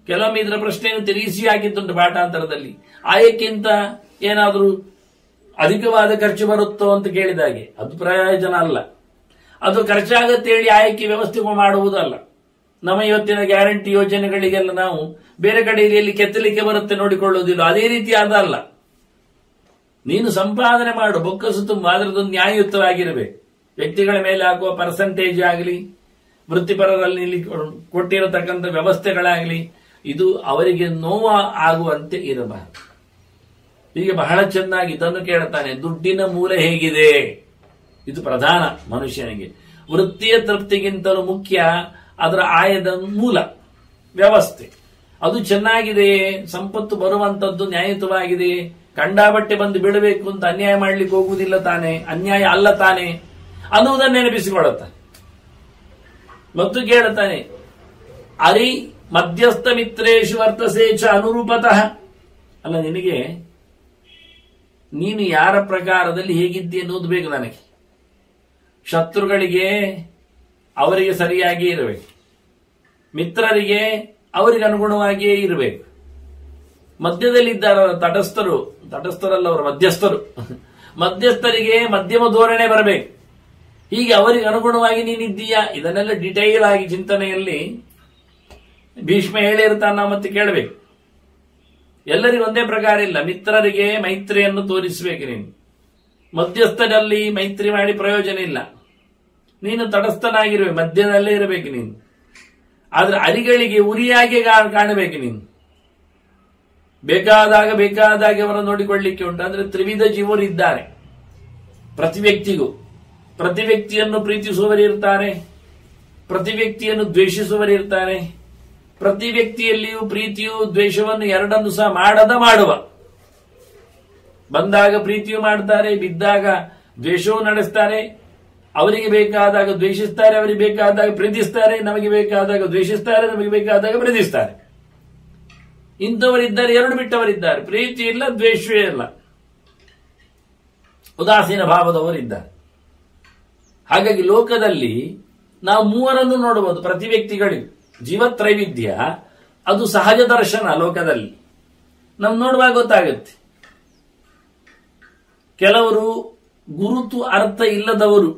ಕೆಲವೊಮ್ಮೆ ಇದರ ಪ್ರಶ್ನೆಯನ್ನು ತಿರುಗಿಸಿ ಹಾಕಿದ್ದುಂಟು ಪಾಠಾಂತರದಲ್ಲಿ. ಆಯಕ್ಕಿಂತ ಏನಾದರೂ ಅಧಿಕವಾದ ಖರ್ಚು ಬರುತ್ತೋ ಅಂತ ಕೇಳಿದಾಗೆ ಅದು ಪ್ರಯೋಜನ ಅಲ್ಲ. ಅದು ಖರ್ಚಾಗತ್ತೆ ಹೇಳಿ ಆಯಕ್ಕೆ ವ್ಯವಸ್ಥೆ ಮಾಡುವುದಲ್ಲ. ನಮ್ಮ ಇವತ್ತಿನ ಗ್ಯಾರಂಟಿ ಯೋಜನೆಗಳಿಗೆಲ್ಲ ನಾವು ಬೇರೆ ಕಡೆಯಲ್ಲಿ ಕೆತ್ತಲಿಕ್ಕೆ ಬರುತ್ತೆ ನೋಡಿಕೊಳ್ಳುವುದಿಲ್ಲ, ಅದೇ ರೀತಿ ಅದಲ್ಲ. ನೀನು ಸಂಪಾದನೆ ಮಾಡು, ಬೊಕ್ಕಸು ತುಂಬ, ಅದರದೊಂದು ನ್ಯಾಯಯುತವಾಗಿರಬೇಕು. ವ್ಯಕ್ತಿಗಳ ಮೇಲೆ ಹಾಕುವ ಪರ್ಸೆಂಟೇಜ್ ಆಗಲಿ, ವೃತ್ತಿಪರರಲ್ಲಿ ಕೊಟ್ಟಿರತಕ್ಕಂಥ ವ್ಯವಸ್ಥೆಗಳಾಗಲಿ, ಇದು ಅವರಿಗೆ ನೋವು ಆಗುವಂತೆ ಇರಬಾರದು. ಹೀಗೆ ಬಹಳ ಚೆನ್ನಾಗಿ ಇದನ್ನು ಕೇಳ್ತಾನೆ. ದುಡ್ಡಿನ ಮೂಲ ಹೇಗಿದೆ? ಇದು ಪ್ರಧಾನ ಮನುಷ್ಯನಿಗೆ. ವೃತ್ತಿಯ ತೃಪ್ತಿಗಿಂತಲೂ ಮುಖ್ಯ ಅದರ ಆಯದ ಮೂಲ ವ್ಯವಸ್ಥೆ. ಅದು ಚೆನ್ನಾಗಿದೆಯೇ? ಸಂಪತ್ತು ಬರುವಂತದ್ದು ನ್ಯಾಯಯುತವಾಗಿದೆಯೇ? ಕಂಡಾಬಟ್ಟೆ ಬಂದು ಬಿಡಬೇಕು ಅಂತ ಅನ್ಯಾಯ ಮಾಡ್ಲಿಕ್ಕೆ ಹೋಗುವುದಿಲ್ಲ ತಾನೆ, ಅನ್ಯಾಯ ಅಲ್ಲ ತಾನೆ ಅನ್ನುವುದನ್ನು ನೆನಪಿಸಿಕೊಳ್ಳುತ್ತಾನೆ. ಮತ್ತು ಕೇಳುತ್ತಾನೆ, ಅರಿ ಮಧ್ಯಸ್ಥ ಮಿತ್ರೇಶು ವರ್ತಸೇಚ ಅನುರೂಪತಃ. ಅಲ್ಲ, ನಿನಗೆ ನೀನು ಯಾರ ಪ್ರಕಾರದಲ್ಲಿ ಹೇಗಿದ್ದಿ ಎನ್ನುವುದು ಬೇಕು ನನಗೆ. ಶತ್ರುಗಳಿಗೆ ಅವರಿಗೆ ಸರಿಯಾಗಿಯೇ ಇರಬೇಕು, ಮಿತ್ರರಿಗೆ ಅವರಿಗೆ ಅನುಗುಣವಾಗಿಯೇ ಇರಬೇಕು. ಮಧ್ಯದಲ್ಲಿದ್ದಾರ ತಟಸ್ಥರಲ್ಲ ಅವರು ಮಧ್ಯಸ್ಥರು, ಮಧ್ಯಸ್ಥರಿಗೆ ಮಧ್ಯಮ ಧೋರಣೆ ಬರಬೇಕು. ಹೀಗೆ ಅವರಿಗೆ ಅನುಗುಣವಾಗಿ ನೀನಿದ್ದೀಯಾ? ಇದನ್ನೆಲ್ಲ ಡಿಟೈಲ್ ಆಗಿ ಚಿಂತನೆಯಲ್ಲಿ ಭೀಷ್ಮ ಹೇಳಿರ್ತಾನ, ಮತ್ತೆ ಕೇಳಬೇಕು. ಎಲ್ಲರಿಗೂ ಒಂದೇ ಪ್ರಕಾರ ಇಲ್ಲ. ಮಿತ್ರರಿಗೆ ಮೈತ್ರಿಯನ್ನು ತೋರಿಸಬೇಕು ನೀನು. ಮಧ್ಯಸ್ಥರಲ್ಲಿ ಮೈತ್ರಿ ಮಾಡಿ ಪ್ರಯೋಜನ ಇಲ್ಲ. ನೀನು ತಟಸ್ಥನಾಗಿರ್ಬೇಕು, ಮಧ್ಯದಲ್ಲೇ ಇರಬೇಕು ನೀನು. ಆದ್ರೆ ಅರಿಗಳಿಗೆ ಉರಿಯಾಗಿ ಕಾಣಬೇಕು ನೀನು. ಬೇಕಾದಾಗ ಅವರನ್ನು ನೋಡಿಕೊಳ್ಳಿಕ್ಕೆ ಉಂಟು. ಅಂದ್ರೆ ತ್ರಿವಿಧ ಜೀವರು ಇದ್ದಾರೆ ಪ್ರತಿ ವ್ಯಕ್ತಿಗೂ. ಪ್ರತಿ ವ್ಯಕ್ತಿಯನ್ನು ಪ್ರೀತಿಸುವವರಿರ್ತಾರೆ, ಪ್ರತಿ ವ್ಯಕ್ತಿಯನ್ನು ದ್ವೇಷಿಸುವವರಿರ್ತಾರೆ. ಪ್ರತಿ ವ್ಯಕ್ತಿಯಲ್ಲಿಯೂ ಪ್ರೀತಿಯು ದ್ವೇಷವನ್ನು ಎರಡನ್ನು ಸಹ ಮಾಡುವ. ಬಂದಾಗ ಪ್ರೀತಿಯೂ ಮಾಡ್ತಾರೆ, ಬಿದ್ದಾಗ ದ್ವೇಷವೂ ನಡೆಸ್ತಾರೆ. ಅವರಿಗೆ ಬೇಕಾದಾಗ ದ್ವೇಷಿಸ್ತಾರೆ, ಅವರಿಗೆ ಬೇಕಾದಾಗ ಪ್ರೀತಿಸ್ತಾರೆ, ನಮಗೆ ಬೇಕಾದಾಗ ದ್ವೇಷಿಸ್ತಾರೆ, ನಮಗೆ ಬೇಕಾದಾಗ ಪ್ರೀತಿಸ್ತಾರೆ. ಇಂಥವರಿದ್ದಾರೆ, ಎರಡು ಬಿಟ್ಟವರಿದ್ದಾರೆ. ಪ್ರೀತಿ ಇಲ್ಲ, ದ್ವೇಷವೇ ಇಲ್ಲ, ಉದಾಸೀನ ಭಾವದವರಿದ್ದಾರೆ. ಹಾಗಾಗಿ ಲೋಕದಲ್ಲಿ ನಾವು ಮೂವರನ್ನು ನೋಡಬಹುದು. ಪ್ರತಿ ವ್ಯಕ್ತಿಗಳಿಗೂ ಜೀವತ್ರೈವಿಧ್ಯ ಅದು ಸಹಜ ದರ್ಶನ. ಲೋಕದಲ್ಲಿ ನಾವು ನೋಡುವಾಗ ಗೊತ್ತಾಗುತ್ತೆ. ಕೆಲವರು ಗುರುತು ಅರ್ಥ ಇಲ್ಲದವರು,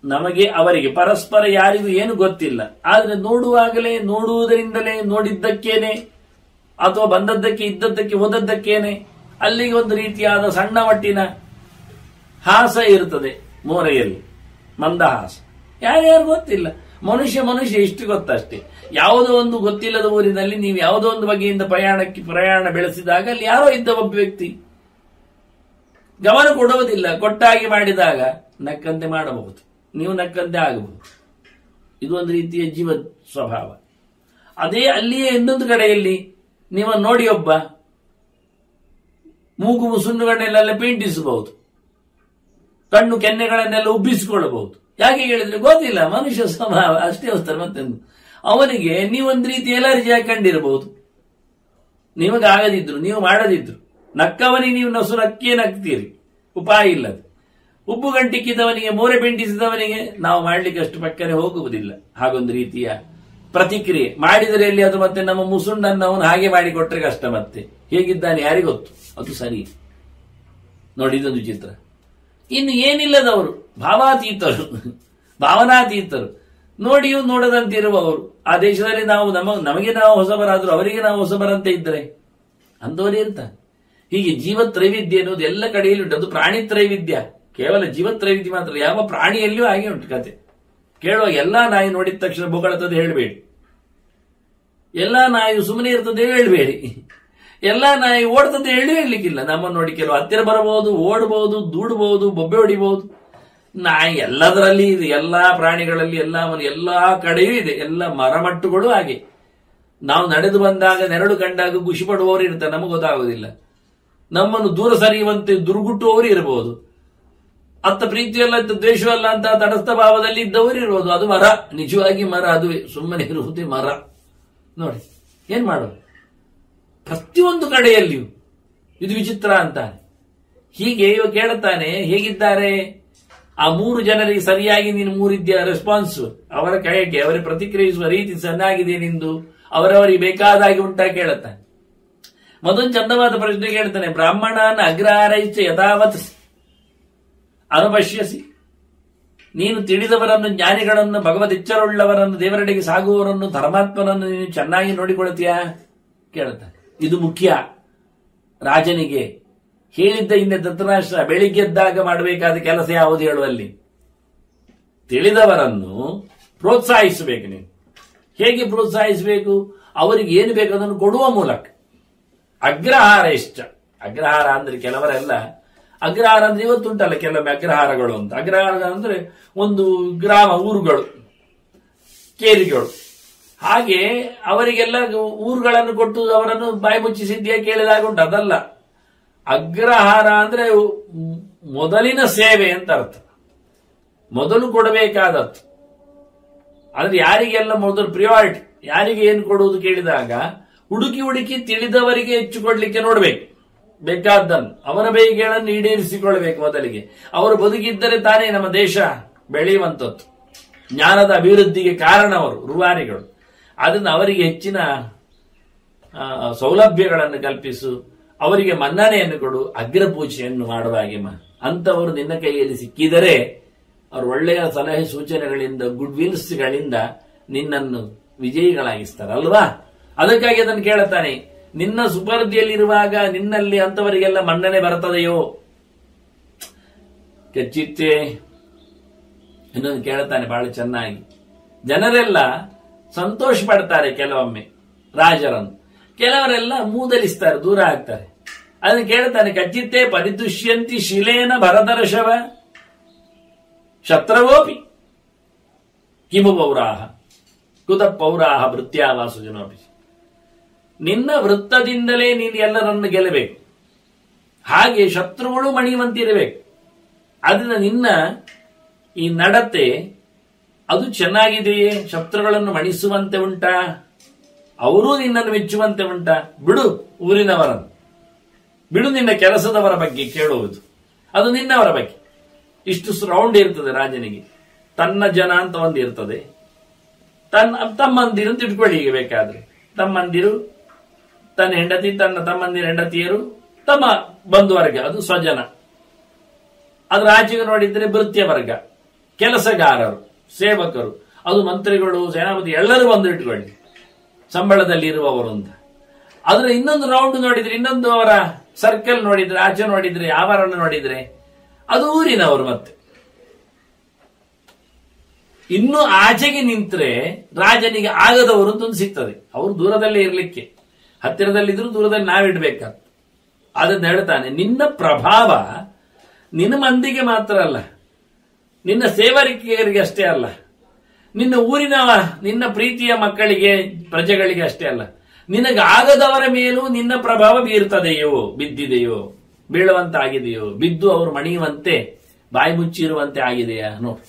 ನಮಗೆ ಅವರಿಗೆ ಪರಸ್ಪರ ಯಾರಿಗೂ ಏನು ಗೊತ್ತಿಲ್ಲ. ಆದ್ರೆ ನೋಡುವಾಗಲೇ, ನೋಡುವುದರಿಂದಲೇ, ನೋಡಿದ್ದಕ್ಕೇನೆ ಅಥವಾ ಬಂದದ್ದಕ್ಕೆ, ಇದ್ದದ್ದಕ್ಕೆ, ಹೋದದ್ದಕ್ಕೇನೆ ಅಲ್ಲಿಗೆ ಒಂದು ರೀತಿಯಾದ ಸಣ್ಣ ಮಟ್ಟಿನ ಹಾಸ ಇರುತ್ತದೆ ಮೋರೆಯಲ್ಲಿ, ಮಂದಹಾಸ. ಯಾರ್ಯಾರು ಗೊತ್ತಿಲ್ಲ. ಮನುಷ್ಯ ಇಷ್ಟು ಗೊತ್ತಷ್ಟೇ. ಯಾವುದೋ ಒಂದು ಗೊತ್ತಿಲ್ಲದ ಊರಿನಲ್ಲಿ ನೀವು ಯಾವುದೋ ಒಂದು ಬಗೆಯಿಂದ ಪ್ರಯಾಣ ಬೆಳೆಸಿದಾಗ ಅಲ್ಲಿ ಯಾರೋ ಇದ್ದ ಒಬ್ಬ ವ್ಯಕ್ತಿ ಗಮನ ಕೊಡುವುದಿಲ್ಲ. ಕೊಟ್ಟಾಗಿ ಮಾಡಿದಾಗ ನಕ್ಕಂತೆ ಮಾಡಬಹುದು, ನೀವು ನಕ್ಕಂತೆ ಆಗಬಹುದು. ಇದು ಒಂದು ರೀತಿಯ ಜೀವ ಸ್ವಭಾವ. ಅದೇ ಅಲ್ಲಿಯೇ ಇನ್ನೊಂದು ಕಡೆಯಲ್ಲಿ ನೀವು ನೋಡಿ ಒಬ್ಬ ಮೂಗು ಮುಸುಣ್ಣುಗಳನ್ನೆಲ್ಲ ಪೇಂಟಿಸಬಹುದು, ಕಣ್ಣು ಕೆನ್ನೆಗಳನ್ನೆಲ್ಲ ಉಬ್ಬಿಸಿಕೊಳ್ಳಬಹುದು. ಯಾಕೆ ಹೇಳಿದ್ರೆ ಗೊತ್ತಿಲ್ಲ, ಮನುಷ್ಯ ಸ್ವಭಾವ ಅಷ್ಟೇ ಹೋಗ್ತಾರೆ. ಮತ್ತೊಂದು ಅವನಿಗೆ ನೀವೊಂದು ರೀತಿ ಎಲರ್ಜಿ ಹಾಕೊಂಡಿರಬಹುದು, ನಿಮಗಾಗದಿದ್ರು, ನೀವು ಮಾಡದಿದ್ರು. ನಕ್ಕವನಿಗೆ ನೀವು ನಸು ನಕ್ಕೇ ನಗ್ತೀರಿ, ಉಪಾಯ ಇಲ್ಲದು. ಉಬ್ಬು ಗಂಟಿಕ್ಕಿದವನಿಗೆ, ಮೋರೆ ಪೆಂಟಿಸಿದವನಿಗೆ ನಾವು ಮಾಡ್ಲಿಕ್ಕೆ ಅಷ್ಟು ಪಕ್ಕನೆ ಹೋಗುವುದಿಲ್ಲ. ಹಾಗೊಂದು ರೀತಿಯ ಪ್ರತಿಕ್ರಿಯೆ ಮಾಡಿದರೆ ಅಲ್ಲಿ ಅದು ಮತ್ತೆ ನಮ್ಮ ಮುಸುಂಡನ್ನು ಅವನು ಹಾಗೆ ಮಾಡಿಕೊಟ್ರೆ ಕಷ್ಟ. ಮತ್ತೆ ಹೇಗಿದ್ದಾನೆ ಯಾರಿಗೊತ್ತು, ಅದು ಸರಿ. ನೋಡಿ, ಇದೊಂದು ಚಿತ್ರ. ಇನ್ನು ಏನಿಲ್ಲದವರು ಭಾವಾತೀತರು, ಭಾವನಾತೀತರು, ನೋಡಿಯೂ ನೋಡದಂತಿರುವವರು. ಆ ದೇಶದಲ್ಲಿ ನಾವು ನಮಗೆ ನಾವು ಹೊಸಬರಾದ್ರು ಅವರಿಗೆ ನಾವು ಹೊಸಬರಂತೆ ಇದ್ದರೆ ಅಂಥವರೇ ಇರ್ತಾರೆ. ಹೀಗೆ ಜೀವತ್ರೈವಿಧ್ಯ ಎನ್ನುವುದು ಎಲ್ಲ ಕಡೆಯಲ್ಲಿ ಉಂಟು. ಅದು ಪ್ರಾಣಿ ತ್ರೈವಿಧ್ಯ, ಕೇವಲ ಜೀವತ್ರೈವಿಧ್ಯ ಮಾತ್ರ. ಯಾವ ಪ್ರಾಣಿಯಲ್ಲಿಯೂ ಹಾಗೆ ಉಂಟು ಕತೆ. ಕೇಳುವ ಎಲ್ಲಾ ನಾಯಿ ನೋಡಿದ ತಕ್ಷಣ ಬೊಗಳತದೆ ಹೇಳಬೇಡಿ, ಎಲ್ಲಾ ನಾಯಿ ಸುಮ್ಮನೆ ಇರ್ತದೆ ಹೇಳಬೇಡಿ, ಎಲ್ಲಾ ನಾಯಿ ಓಡ್ತದೆ ಹೇಳಲಿಕ್ಕಿಲ್ಲ. ನಮ್ಮನ್ನು ನೋಡಿ ಕೆಲವು ಹತ್ತಿರ ಬರಬಹುದು, ಓಡಬಹುದು, ದೂಡಬಹುದು, ಬೊಬ್ಬೆ ಹೊಡಿಬಹುದು. ನಾಯಿ ಎಲ್ಲದರಲ್ಲಿ ಇದೆ, ಎಲ್ಲಾ ಪ್ರಾಣಿಗಳಲ್ಲಿ, ಎಲ್ಲಾ ಕಡೆಯೂ ಇದೆ. ಎಲ್ಲ ಮರಮಟ್ಟುಗಳು ಹಾಗೆ. ನಾವು ನಡೆದು ಬಂದಾಗ ನೆರಳು ಕಂಡಾಗ ಖುಷಿ ಪಡುವವರು ಇರ್ತಾರೆ, ನಮಗೆ ಗೊತ್ತಾಗುವುದಿಲ್ಲ. ನಮ್ಮನ್ನು ದೂರ ಸರಿಯುವಂತೆ ದುರ್ಗುಟ್ಟುವವರು ಇರಬಹುದು, ಅತ್ತ ಪ್ರೀತಿಯಲ್ಲ ಅತ್ತ ದ್ವೇಷವಲ್ಲ ಅಂತ ತಟಸ್ಥ ಭಾವದಲ್ಲಿ ಇದ್ದವರು ಇರಬಹುದು. ಅದು ಮರ, ನಿಜವಾಗಿ ಮರ, ಅದುವೇ ಸುಮ್ಮನೆ ಇರುವುದೇ ಮರ. ನೋಡಿ ಏನ್ ಮಾಡೋದು, ಪ್ರತಿಯೊಂದು ಕಡೆಯಲ್ಲಿಯೂ ಇದು ವಿಚಿತ್ರ ಅಂತಾನೆ. ಹೀಗೆ ಇವ ಕೇಳುತ್ತಾನೆ, ಹೇಗಿದ್ದಾರೆ ಆ 3 ಜನರಿಗೆ ಸರಿಯಾಗಿ ನೀನು 3 ರೀತಿಯ ರೆಸ್ಪಾನ್ಸ್, ಅವರ ಕೈಗೆ ಅವರ ಪ್ರತಿಕ್ರಿಯಿಸುವ ರೀತಿ ಚೆನ್ನಾಗಿದೆ ನಿಂದು, ಅವರವರಿಗೆ ಬೇಕಾದಾಗಿ ಉಂಟಾ ಕೇಳುತ್ತಾನೆ. ಮತ್ತೊಂದು ಚಂದವಾದ ಪ್ರಶ್ನೆ ಕೇಳ್ತಾನೆ, ಬ್ರಾಹ್ಮಣನ ಅಗ್ರಹಾರೈಶ್ಚ ಯಥಾವತ್ ಅನುಪಶ್ಯಸಿ. ನೀನು ತಿಳಿದವರನ್ನು, ಜ್ಞಾನಿಗಳನ್ನು, ಭಗವದಿಚ್ಛರುಳ್ಳವರನ್ನು, ದೇವರೆಡೆಗೆ ಸಾಗುವವರನ್ನು, ಧರ್ಮಾತ್ಮನನ್ನು ನೀನು ಚೆನ್ನಾಗಿ ನೋಡಿಕೊಳ್ತೀಯಾ ಕೇಳುತ್ತಾನೆ. ಇದು ಮುಖ್ಯ. ರಾಜನಿಗೆ ಹೇಳಿದ್ದ ಹಿಂದೆ ಧೃತರಾಷ್ಟ್ರ ಬೆಳಿಗ್ಗೆದ್ದಾಗ ಮಾಡಬೇಕಾದ ಕೆಲಸ ಯಾವುದು ಹೇಳುವಲ್ಲಿ, ತಿಳಿದವರನ್ನು ಪ್ರೋತ್ಸಾಹಿಸಬೇಕು. ನೀನು ಹೇಗೆ ಪ್ರೋತ್ಸಾಹಿಸಬೇಕು, ಅವರಿಗೆ ಏನು ಬೇಕು ಅದನ್ನು ಕೊಡುವ ಮೂಲಕ. ಅಗ್ರಹಾರ ಇಷ್ಟ. ಅಗ್ರಹಾರ ಅಂದ್ರೆ ಕೆಲವರೆಲ್ಲ, ಅಗ್ರಹಾರ ಅಂದ್ರೆ ಇವತ್ತುಂಟಲ್ಲ ಕೆಲವೊಮ್ಮೆ ಅಗ್ರಹಾರಗಳು ಅಂತ. ಅಗ್ರಹಾರ ಅಂದ್ರೆ ಒಂದು ಗ್ರಾಮ, ಊರುಗಳು, ಕೇರಿಗಳು. ಹಾಗೆ ಅವರಿಗೆಲ್ಲ ಊರುಗಳನ್ನು ಕೊಟ್ಟು ಅವರನ್ನು ಬಾಯಿ ಮುಚ್ಚಿಸಿದ್ಯಾ ಕೇಳಿದಾಗ ಉಂಟು. ಅದಲ್ಲ, ಅಗ್ರಹಾರ ಅಂದ್ರೆ ಮೊದಲಿನ ಸೇವೆ ಅಂತ ಅರ್ಥ. ಮೊದಲು ಕೊಡಬೇಕಾದದ್ದು ಅಂದ್ರೆ ಯಾರಿಗೆಲ್ಲ ಮೊದಲು ಪ್ರಿಯಾರಿಟಿ, ಯಾರಿಗೆ ಏನು ಕೊಡುವುದು ಕೇಳಿದಾಗ ಹುಡುಕಿ ಹುಡುಕಿ ತಿಳಿದವರಿಗೆ ಹೆಚ್ಚು ಕೊಡ್ಲಿಕ್ಕೆ ನೋಡ್ಬೇಕು. ಬೇಕಾದ್ದನ್ನು ಅವರ ಬೇಗೆಗಳನ್ನು ಈಡೇರಿಸಿಕೊಳ್ಬೇಕು ಮೊದಲಿಗೆ. ಅವರು ಬದುಕಿದ್ದರೆ ತಾನೇ ನಮ್ಮ ದೇಶ ಬೆಳೆಯುವಂಥದ್ದು, ಜ್ಞಾನದ ಅಭಿವೃದ್ಧಿಗೆ ಕಾರಣ ಅವರು ರೂವಾರಿಗಳು. ಅದನ್ನು ಅವರಿಗೆ ಹೆಚ್ಚಿನ ಸೌಲಭ್ಯಗಳನ್ನು ಕಲ್ಪಿಸು, ಅವರಿಗೆ ಮನ್ನಣೆಯನ್ನು ಕೊಡು, ಅಗ್ರಪೂಜೆಯನ್ನು ಮಾಡುವ ಹಾಗೆ ಅಂತವರು ನಿನ್ನ ಕೈಯಲ್ಲಿ ಸಿಕ್ಕಿದರೆ ಅವರು ಒಳ್ಳೆಯ ಸಲಹೆ ಸೂಚನೆಗಳಿಂದ, ಗುಡ್ ವಿಲ್ಸ್ಗಳಿಂದ ನಿನ್ನನ್ನು ವಿಜಯಿಗಳಾಗಿಸ್ತಾರಲ್ವಾ. ಅದಕ್ಕಾಗಿ ಅದನ್ನು ಕೇಳುತ್ತಾನೆ, ನಿನ್ನ ಸುಪರ್ದಿಯಲ್ಲಿರುವಾಗ ನಿನ್ನಲ್ಲಿ ಅಂತವರಿಗೆಲ್ಲ ಮನ್ನಣೆ ಬರ್ತದೆಯೋ ಕೆಚ್ಚಿತ್ತೆ. ಇನ್ನೊಂದು ಕೇಳುತ್ತಾನೆ ಬಹಳ ಚೆನ್ನಾಗಿ. ಜನರೆಲ್ಲ ಸಂತೋಷ ಪಡ್ತಾರೆ ಕೆಲವೊಮ್ಮೆ ರಾಜರನ್ನು, ಕೆಲವರೆಲ್ಲ ಮೂದಲಿಸ್ತಾರೆ, ದೂರ ಆಗ್ತಾರೆ. ಅದನ್ನು ಕೇಳ್ತಾನೆ, ಕಚ್ಚಿತ್ತೆ ಪರಿದುಷ್ಯಂತಿ ಶಿಲೇನ ಭರತರ್ಷವ ಶತ್ರವೋಪಿ ಕಿಮು ಪೌರಾಹ ಕುತ ಪೌರಾಹ ವೃತ್ಯಾವಾಸು ಜನೋಪಿ. ನಿನ್ನ ವೃತ್ತದಿಂದಲೇ ನೀನು ಎಲ್ಲರನ್ನು ಗೆಲ್ಲಬೇಕು, ಹಾಗೆ ಶತ್ರುಗಳು ಮಣಿಯುವಂತಿರಬೇಕು. ಅದನ್ನ ನಿನ್ನ ಈ ನಡತೆ ಅದು ಚೆನ್ನಾಗಿದೆಯೇ, ಶತ್ರುಗಳನ್ನು ಮಣಿಸುವಂತೆ ಉಂಟಾ, ಅವರೂ ನಿನ್ನನ್ನು ಮೆಚ್ಚುವಂತೆ ಉಂಟಾ? ಬಿಡು ಊರಿನವರನ್ನು, ಬಿಡು ನಿನ್ನ ಕೆಲಸದವರ ಬಗ್ಗೆ ಕೇಳುವುದು, ಅದು ನಿನ್ನವರ ಬಗ್ಗೆ. ಇಷ್ಟು ರೌಂಡ್ ಇರ್ತದೆ ರಾಜನಿಗೆ. ತನ್ನ ಜನ ಅಂತ ಒಂದು ಇರ್ತದೆ, ತಮ್ಮಂದಿರು ಅಂತ ಇಟ್ಕೊಳ್ಳಿ. ಈಗ ಬೇಕಾದ್ರೆ ತಮ್ಮಂದಿರು, ತನ್ನ ಹೆಂಡತಿ, ತನ್ನ ತಮ್ಮಂದಿರ ಹೆಂಡತಿಯರು, ತಮ್ಮ ಬಂಧುವರ್ಗ, ಅದು ಸ್ವಜನ. ಅದು ರಾಜ್ಯ ನೋಡಿದ್ರೆ ಭೃತ್ಯ ವರ್ಗ, ಕೆಲಸಗಾರರು, ಸೇವಕರು, ಅದು ಮಂತ್ರಿಗಳು, ಸೇನಾಪತಿ, ಎಲ್ಲರೂ ಬಂದು ಇಟ್ಕೊಳ್ಳಿ, ಸಂಬಳದಲ್ಲಿ ಇರುವವರು ಅಂತ. ಅದರ ಇನ್ನೊಂದು ರೌಂಡ್ ನೋಡಿದ್ರೆ, ಇನ್ನೊಂದು ಅವರ ಸರ್ಕಲ್ ನೋಡಿದ್ರೆ, ಆಚೆ ನೋಡಿದ್ರೆ, ಆವರಣ ನೋಡಿದ್ರೆ ಅದು ಊರಿನವರು. ಮತ್ತೆ ಇನ್ನು ಆಚೆಗೆ ನಿಂತ್ರೆ ರಾಜನಿಗೆ ಆಗದವರು ಅಂತ ಒಂದು ಸಿಗ್ತದೆ. ಅವರು ದೂರದಲ್ಲೇ ಇರ್ಲಿಕ್ಕೆ, ಹತ್ತಿರದಲ್ಲಿದ್ರು ದೂರದಲ್ಲಿ ನಾವಿಡ್ಬೇಕಾಗ್ತದೆ. ಅದನ್ನ ಹೇಳ್ತಾನೆ, ನಿನ್ನ ಪ್ರಭಾವ ನಿನ್ನ ಮಂದಿಗೆ ಮಾತ್ರ ಅಲ್ಲ, ನಿನ್ನ ಸೇವಕರಿಗೆ ಅಷ್ಟೇ ಅಲ್ಲ, ನಿನ್ನ ಊರಿನ ನಿನ್ನ ಪ್ರೀತಿಯ ಮಕ್ಕಳಿಗೆ ಪ್ರಜೆಗಳಿಗೆ ಅಷ್ಟೇ ಅಲ್ಲ, ನಿನಗಾಗದವರ ಮೇಲೂ ನಿನ್ನ ಪ್ರಭಾವ ಬೀರ್ತದೆಯೋ, ಬಿದ್ದಿದೆಯೋ, ಬೀಳುವಂತಾಗಿದೆಯೋ, ಬಿದ್ದು ಅವರು ಮಣಿಯುವಂತೆ ಬಾಯಿ ಮುಚ್ಚಿರುವಂತೆ ಆಗಿದೆಯಾ ನೋಡಿ.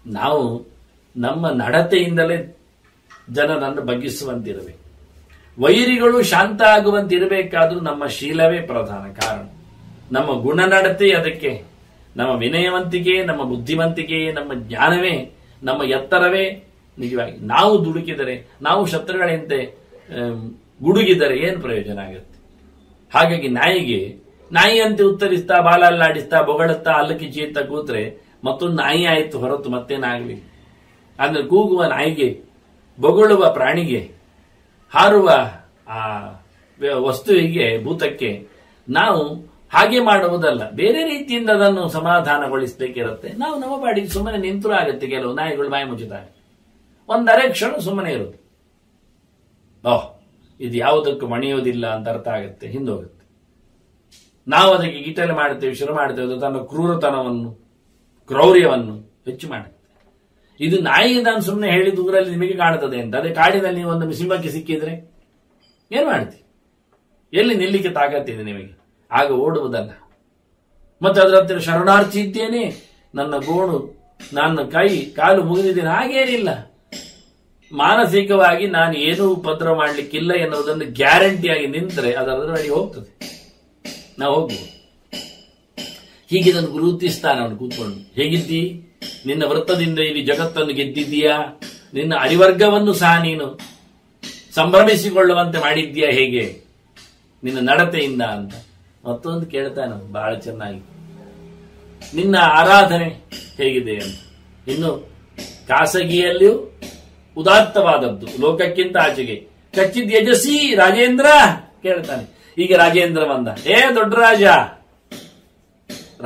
ನಾವು ನಮ್ಮ ನಡತೆಯಿಂದಲೇ ಜನರನ್ನು ಬಗ್ಗಿಸುವಂತಿರಬೇಕು. ವೈರಿಗಳು ಶಾಂತ ಆಗುವಂತಿರಬೇಕಾದ್ರೂ ನಮ್ಮ ಶೀಲವೇ ಪ್ರಧಾನ ಕಾರಣ. ನಮ್ಮ ಗುಣನಡತೆ ಅದಕ್ಕೆ, ನಮ್ಮ ವಿನಯವಂತಿಕೆ, ನಮ್ಮ ಬುದ್ಧಿವಂತಿಕೆ, ನಮ್ಮ ಜ್ಞಾನವೇ, ನಮ್ಮ ಎತ್ತರವೇ ನಿಜವಾಗಿ. ನಾವು ದುಡುಕಿದರೆ, ನಾವು ಶತ್ರುಗಳಂತೆ ಗುಡುಗಿದರೆ ಏನು ಪ್ರಯೋಜನ ಆಗುತ್ತೆ? ಹಾಗಾಗಿ ನಾಯಿಯಂತೆ ಉತ್ತರಿಸ್ತಾ, ಬಾಲಲ್ಲಾಡಿಸ್ತಾ, ಬೊಗಳುತ್ತಾ, ಅಲ್ಲಕ್ಕಿ ಚೀತಾ ಕೂತ್ರೆ ಮತ್ತೊಂದು ನಾಯಿ ಆಯಿತು ಹೊರತು ಮತ್ತೇನಾಗಲಿ. ಅಂದ್ರೆ ಕೂಗುವ ನಾಯಿಗೆ, ಬೊಗಳುವ ಪ್ರಾಣಿಗೆ, ಹಾರುವ ಆ ವಸ್ತುವಿಗೆ, ಭೂತಕ್ಕೆ ನಾವು ಹಾಗೆ ಮಾಡುವುದಲ್ಲ, ಬೇರೆ ರೀತಿಯಿಂದ ಅದನ್ನು ಸಮಾಧಾನಗೊಳಿಸಬೇಕಿರುತ್ತೆ. ನಾವು ನಮ್ಮ ಬಾಡಿಗೆ ಸುಮ್ಮನೆ ನಿಂತರೂ ಆಗುತ್ತೆ. ಕೆಲವು ನಾಯಿಗಳು ಬಾಯಿ ಮುಚ್ಚುತ್ತಾರೆ, ಒಂದರೆ ಕ್ಷಣ ಸುಮ್ಮನೆ ಇರುತ್ತೆ. ಇದು ಯಾವುದಕ್ಕೂ ಮಣಿಯೋದಿಲ್ಲ ಅಂತ ಅರ್ಥ ಆಗುತ್ತೆ, ಹಿಂದೋಗುತ್ತೆ. ನಾವು ಅದಕ್ಕೆ ಗಿಟಲೆ ಮಾಡ್ತೇವೆ, ಶುರು ಮಾಡ್ತೇವೆ, ಅದು ತನ್ನ ಕ್ರೂರತನವನ್ನು, ಕ್ರೌರ್ಯವನ್ನು ಹೆಚ್ಚು ಮಾಡುತ್ತೆ. ಇದು ನಾಯಿ ನಾನು ಸುಮ್ಮನೆ ಹೇಳಿದ ಊರಲ್ಲಿ ನಿಮಗೆ ಕಾಣುತ್ತದೆ ಅಂತ. ಅದೇ ಕಾಡಿನಲ್ಲಿ ನೀವು ಒಂದು ಸಿಂಹಕ್ಕೆ ಸಿಕ್ಕಿದ್ರೆ ಏನ್ ಮಾಡ್ತೀವಿ? ಎಲ್ಲಿ ನಿಲ್ಲಿಕ್ಕೆ ತಾಕತ್ತಿದೆ ನಿಮಗೆ? ಆಗ ಓಡುವುದಲ್ಲ. ಮತ್ತೆ ಅದರ ಹತ್ತಿರ ಶರಣಾರ್ಥಿ ಇದ್ದೇನೆ, ನನ್ನ ಗೋಣು, ನನ್ನ ಕೈ ಕಾಲು ಮುಗಿದಿದ್ದೇನೆ, ಹಾಗೇನಿಲ್ಲ. ಮಾನಸಿಕವಾಗಿ ನಾನು ಏನೂ ಉಪದ್ರವ ಮಾಡಲಿಕ್ಕಿಲ್ಲ ಎನ್ನುವುದನ್ನು ಗ್ಯಾರಂಟಿಯಾಗಿ ನಿಂತರೆ ಅದರ ಅಡಿ ಹೋಗ್ತದೆ, ನಾವು ಹೋಗ್ಬೋದು. ಹೀಗೆ ನಾನು ಗುರುತಿಸ್ತಾನೆ ಅವನು ಕೂತ್ಕೊಂಡು. ಹೇಗಿದ್ದಿ? ನಿನ್ನ ವೃತ್ತದಿಂದ ಇಲ್ಲಿ ಜಗತ್ತನ್ನು ಗೆದ್ದಿದ್ದೀಯಾ? ನಿನ್ನ ಅರಿವರ್ಗವನ್ನು ಸಹ ನೀನು ಸಂಭ್ರಮಿಸಿಕೊಳ್ಳುವಂತೆ ಮಾಡಿದ್ದೀಯಾ ಹೇಗೆ ನಿನ್ನ ನಡತೆಯಿಂದ ಅಂತ. ಮತ್ತೊಂದು ಕೇಳ್ತಾನೆ ಬಹಳ ಚೆನ್ನಾಗಿ, ನಿನ್ನ ಆರಾಧನೆ ಹೇಗಿದೆ ಅಂತ. ಇನ್ನು ಖಾಸಗಿಯಲ್ಲಿಯೂ ಉದಾತ್ತವಾದದ್ದು, ಲೋಕಕ್ಕಿಂತ ಆಚೆಗೆ. ಕಚ್ಚಿದ್ ಯಜಸಿ ರಾಜೇಂದ್ರ ಕೇಳ್ತಾನೆ. ಈಗ ರಾಜೇಂದ್ರ ಬಂದ. ದೊಡ್ಡ ರಾಜ.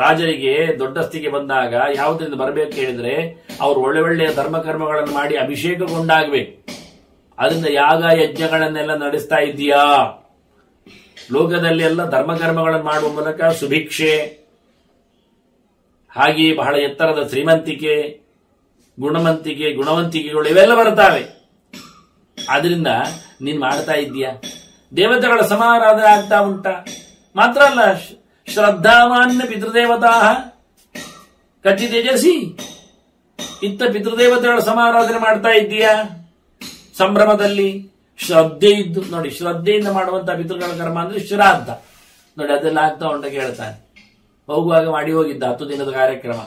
ರಾಜರಿಗೆ ದೊಡ್ಡಸ್ತಿಗೆ ಬಂದಾಗ ಯಾವುದರಿಂದ ಬರಬೇಕು ಹೇಳಿದ್ರೆ, ಅವರು ಒಳ್ಳೆ ಒಳ್ಳೆಯ ಧರ್ಮಕರ್ಮಗಳನ್ನು ಮಾಡಿ ಅಭಿಷೇಕಗೊಂಡಾಗಬೇಕು. ಅದರಿಂದ ಯಾಗ ಯಜ್ಞಗಳನ್ನೆಲ್ಲ ನಡೆಸ್ತಾ ಇದ್ದೀಯಾ? ಲೋಕದಲ್ಲಿ ಎಲ್ಲ ಧರ್ಮಕರ್ಮಗಳನ್ನು ಮಾಡುವ ಮೂಲಕ ಸುಭಿಕ್ಷೆ, ಹಾಗೆಯೇ ಬಹಳ ಎತ್ತರದ ಶ್ರೀಮಂತಿಕೆ, ಗುಣವಂತಿಕೆಗಳು ಇವೆಲ್ಲ ಬರ್ತಾವೆ. ಆದ್ರಿಂದ ನೀನ್ ಮಾಡ್ತಾ ಇದ್ದೀಯಾ? ದೇವತೆಗಳ ಸಮಾರಾಧನೆ ಆಗ್ತಾ ಉಂಟಾ? ಮಾತ್ರ ಅಲ್ಲ, ಶ್ರದ್ಧಾಮಾನ್ಯ ಪಿತೃದೇವತಾ ಕಚ್ಚಿ ತೇಜಸಿ, ಇತ್ತ ಪಿತೃದೇವತೆಗಳ ಸಮಾರಾಧನೆ ಮಾಡ್ತಾ ಇದ್ದೀಯಾ? ಸಂಭ್ರಮದಲ್ಲಿ ಶ್ರದ್ಧೆ ಇದ್ದು ನೋಡಿ, ಶ್ರದ್ಧೆಯಿಂದ ಮಾಡುವಂತಹ ಪಿತೃಗಳ ಕರ್ಮ ಅಂದ್ರೆ ಶ್ರಾದ್ದ ನೋಡಿ, ಅದೆಲ್ಲ ಆಗ್ತಾ ಉಂಟ ಕೇಳ್ತಾನೆ. ಹೋಗುವಾಗ ಮಾಡಿ ಹೋಗಿದ್ದ 10 ದಿನದ ಕಾರ್ಯಕ್ರಮ,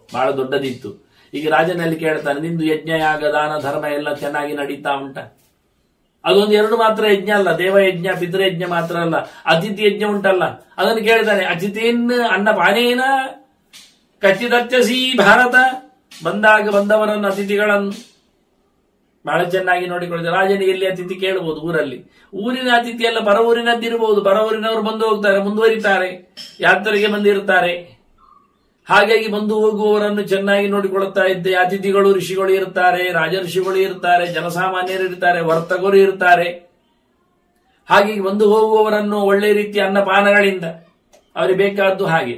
ಬಹಳ ದೊಡ್ಡದಿತ್ತು. ಈಗ ರಾಜನಲ್ಲಿ ಕೇಳ್ತಾನೆ, ನಿಂದು ಯಜ್ಞ, ಯಾಗ, ದಾನ, ಧರ್ಮ ಎಲ್ಲ ಚೆನ್ನಾಗಿ ನಡೀತಾ ಉಂಟ? ಅದೊಂದು 2 ಮಾತ್ರ ಯಜ್ಞ ಅಲ್ಲ, ದೇವಯಜ್ಞ, ಪಿತೃಯಜ್ಞ ಮಾತ್ರ ಅಲ್ಲ, ಅತಿಥಿ ಯಜ್ಞ ಉಂಟಲ್ಲ, ಅದನ್ನು ಕೇಳ್ತಾನೆ. ಅತಿಥೇನ್ ಅನ್ನಪಾನೇನ ಕಚ್ಚಿದಚ್ಚಸಿ ಭಾರತ, ಬಂದಾಗ ಬಂದವರನ್ನು, ಅತಿಥಿಗಳನ್ನು ಬಹಳ ಚೆನ್ನಾಗಿ ನೋಡಿಕೊಳ್ಳುತ್ತೆ. ರಾಜನಿಗೆ ಎಲ್ಲಿ ಅತಿಥಿ ಕೇಳಬಹುದು? ಊರಲ್ಲಿ. ಊರಿನ ಅತಿಥಿ ಎಲ್ಲ ಪರ ಊರಿನದ್ದಿರಬಹುದು, ಪರ ಊರಿನವರು ಬಂದು ಹೋಗ್ತಾರೆ, ಮುಂದುವರಿತಾರೆ, ಯಾತ್ರೆಗೆ ಬಂದಿರುತ್ತಾರೆ. ಹಾಗಾಗಿ ಬಂದು ಹೋಗುವವರನ್ನು ಚೆನ್ನಾಗಿ ನೋಡಿಕೊಳ್ಳುತ್ತಾ ಇದ್ದೆ. ಅತಿಥಿಗಳು ಋಷಿಗಳು ಇರ್ತಾರೆ, ರಾಜಋಷಿಗಳು ಇರ್ತಾರೆ, ಜನಸಾಮಾನ್ಯರು ಇರ್ತಾರೆ, ವರ್ತಕರು ಇರ್ತಾರೆ. ಹಾಗೆ ಬಂದು ಹೋಗುವವರನ್ನು ಒಳ್ಳೆ ರೀತಿಯ ಅನ್ನಪಾನಗಳಿಂದ ಅವರಿಗೆ ಬೇಕಾದ್ದು ಹಾಗೆ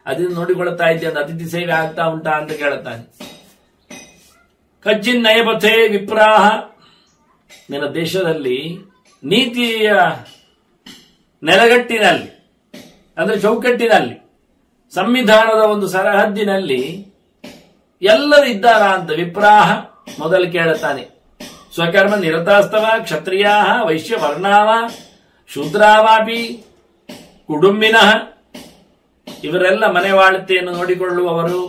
ಅದನ್ನು ನೋಡಿಕೊಳ್ಳುತ್ತಾ ಇದ್ದೆ. ಅದು ಅತಿಥಿ ಸೇವೆ ಆಗ್ತಾ ಉಂಟಾ ಅಂತ ಕೇಳುತ್ತಾನೆ. ಕಚ್ಚಿನ್ ನಯಪಥೆ ವಿಪ್ರಾಹ, ನಿನ್ನ ದೇಶದಲ್ಲಿ ನೀತಿಯ ನೆಲಗಟ್ಟಿನಲ್ಲಿ ಅಂದ್ರೆ ಚೌಕಟ್ಟಿನಲ್ಲಿ, ಸಂವಿಧಾನದ ಒಂದು ಸರಹದ್ದಿನಲ್ಲಿ ಎಲ್ಲರೂ ಇದ್ದಾರಾ ಅಂತ. ವಿಪ್ರಾಹ ಮೊದಲು ಕೇಳುತ್ತಾನೆ. ಸ್ವಕರ್ಮ ನಿರತಾಸ್ತವ ಕ್ಷತ್ರಿಯಾ ವೈಶ್ಯ ವರ್ಣಾವ ಶೂದ್ರಾವಾಪಿ ಕುಟುಂಬಿನಃ, ಇವರೆಲ್ಲ ಮನೆವಾಳ್ತೆಯನ್ನು ನೋಡಿಕೊಳ್ಳುವವರು,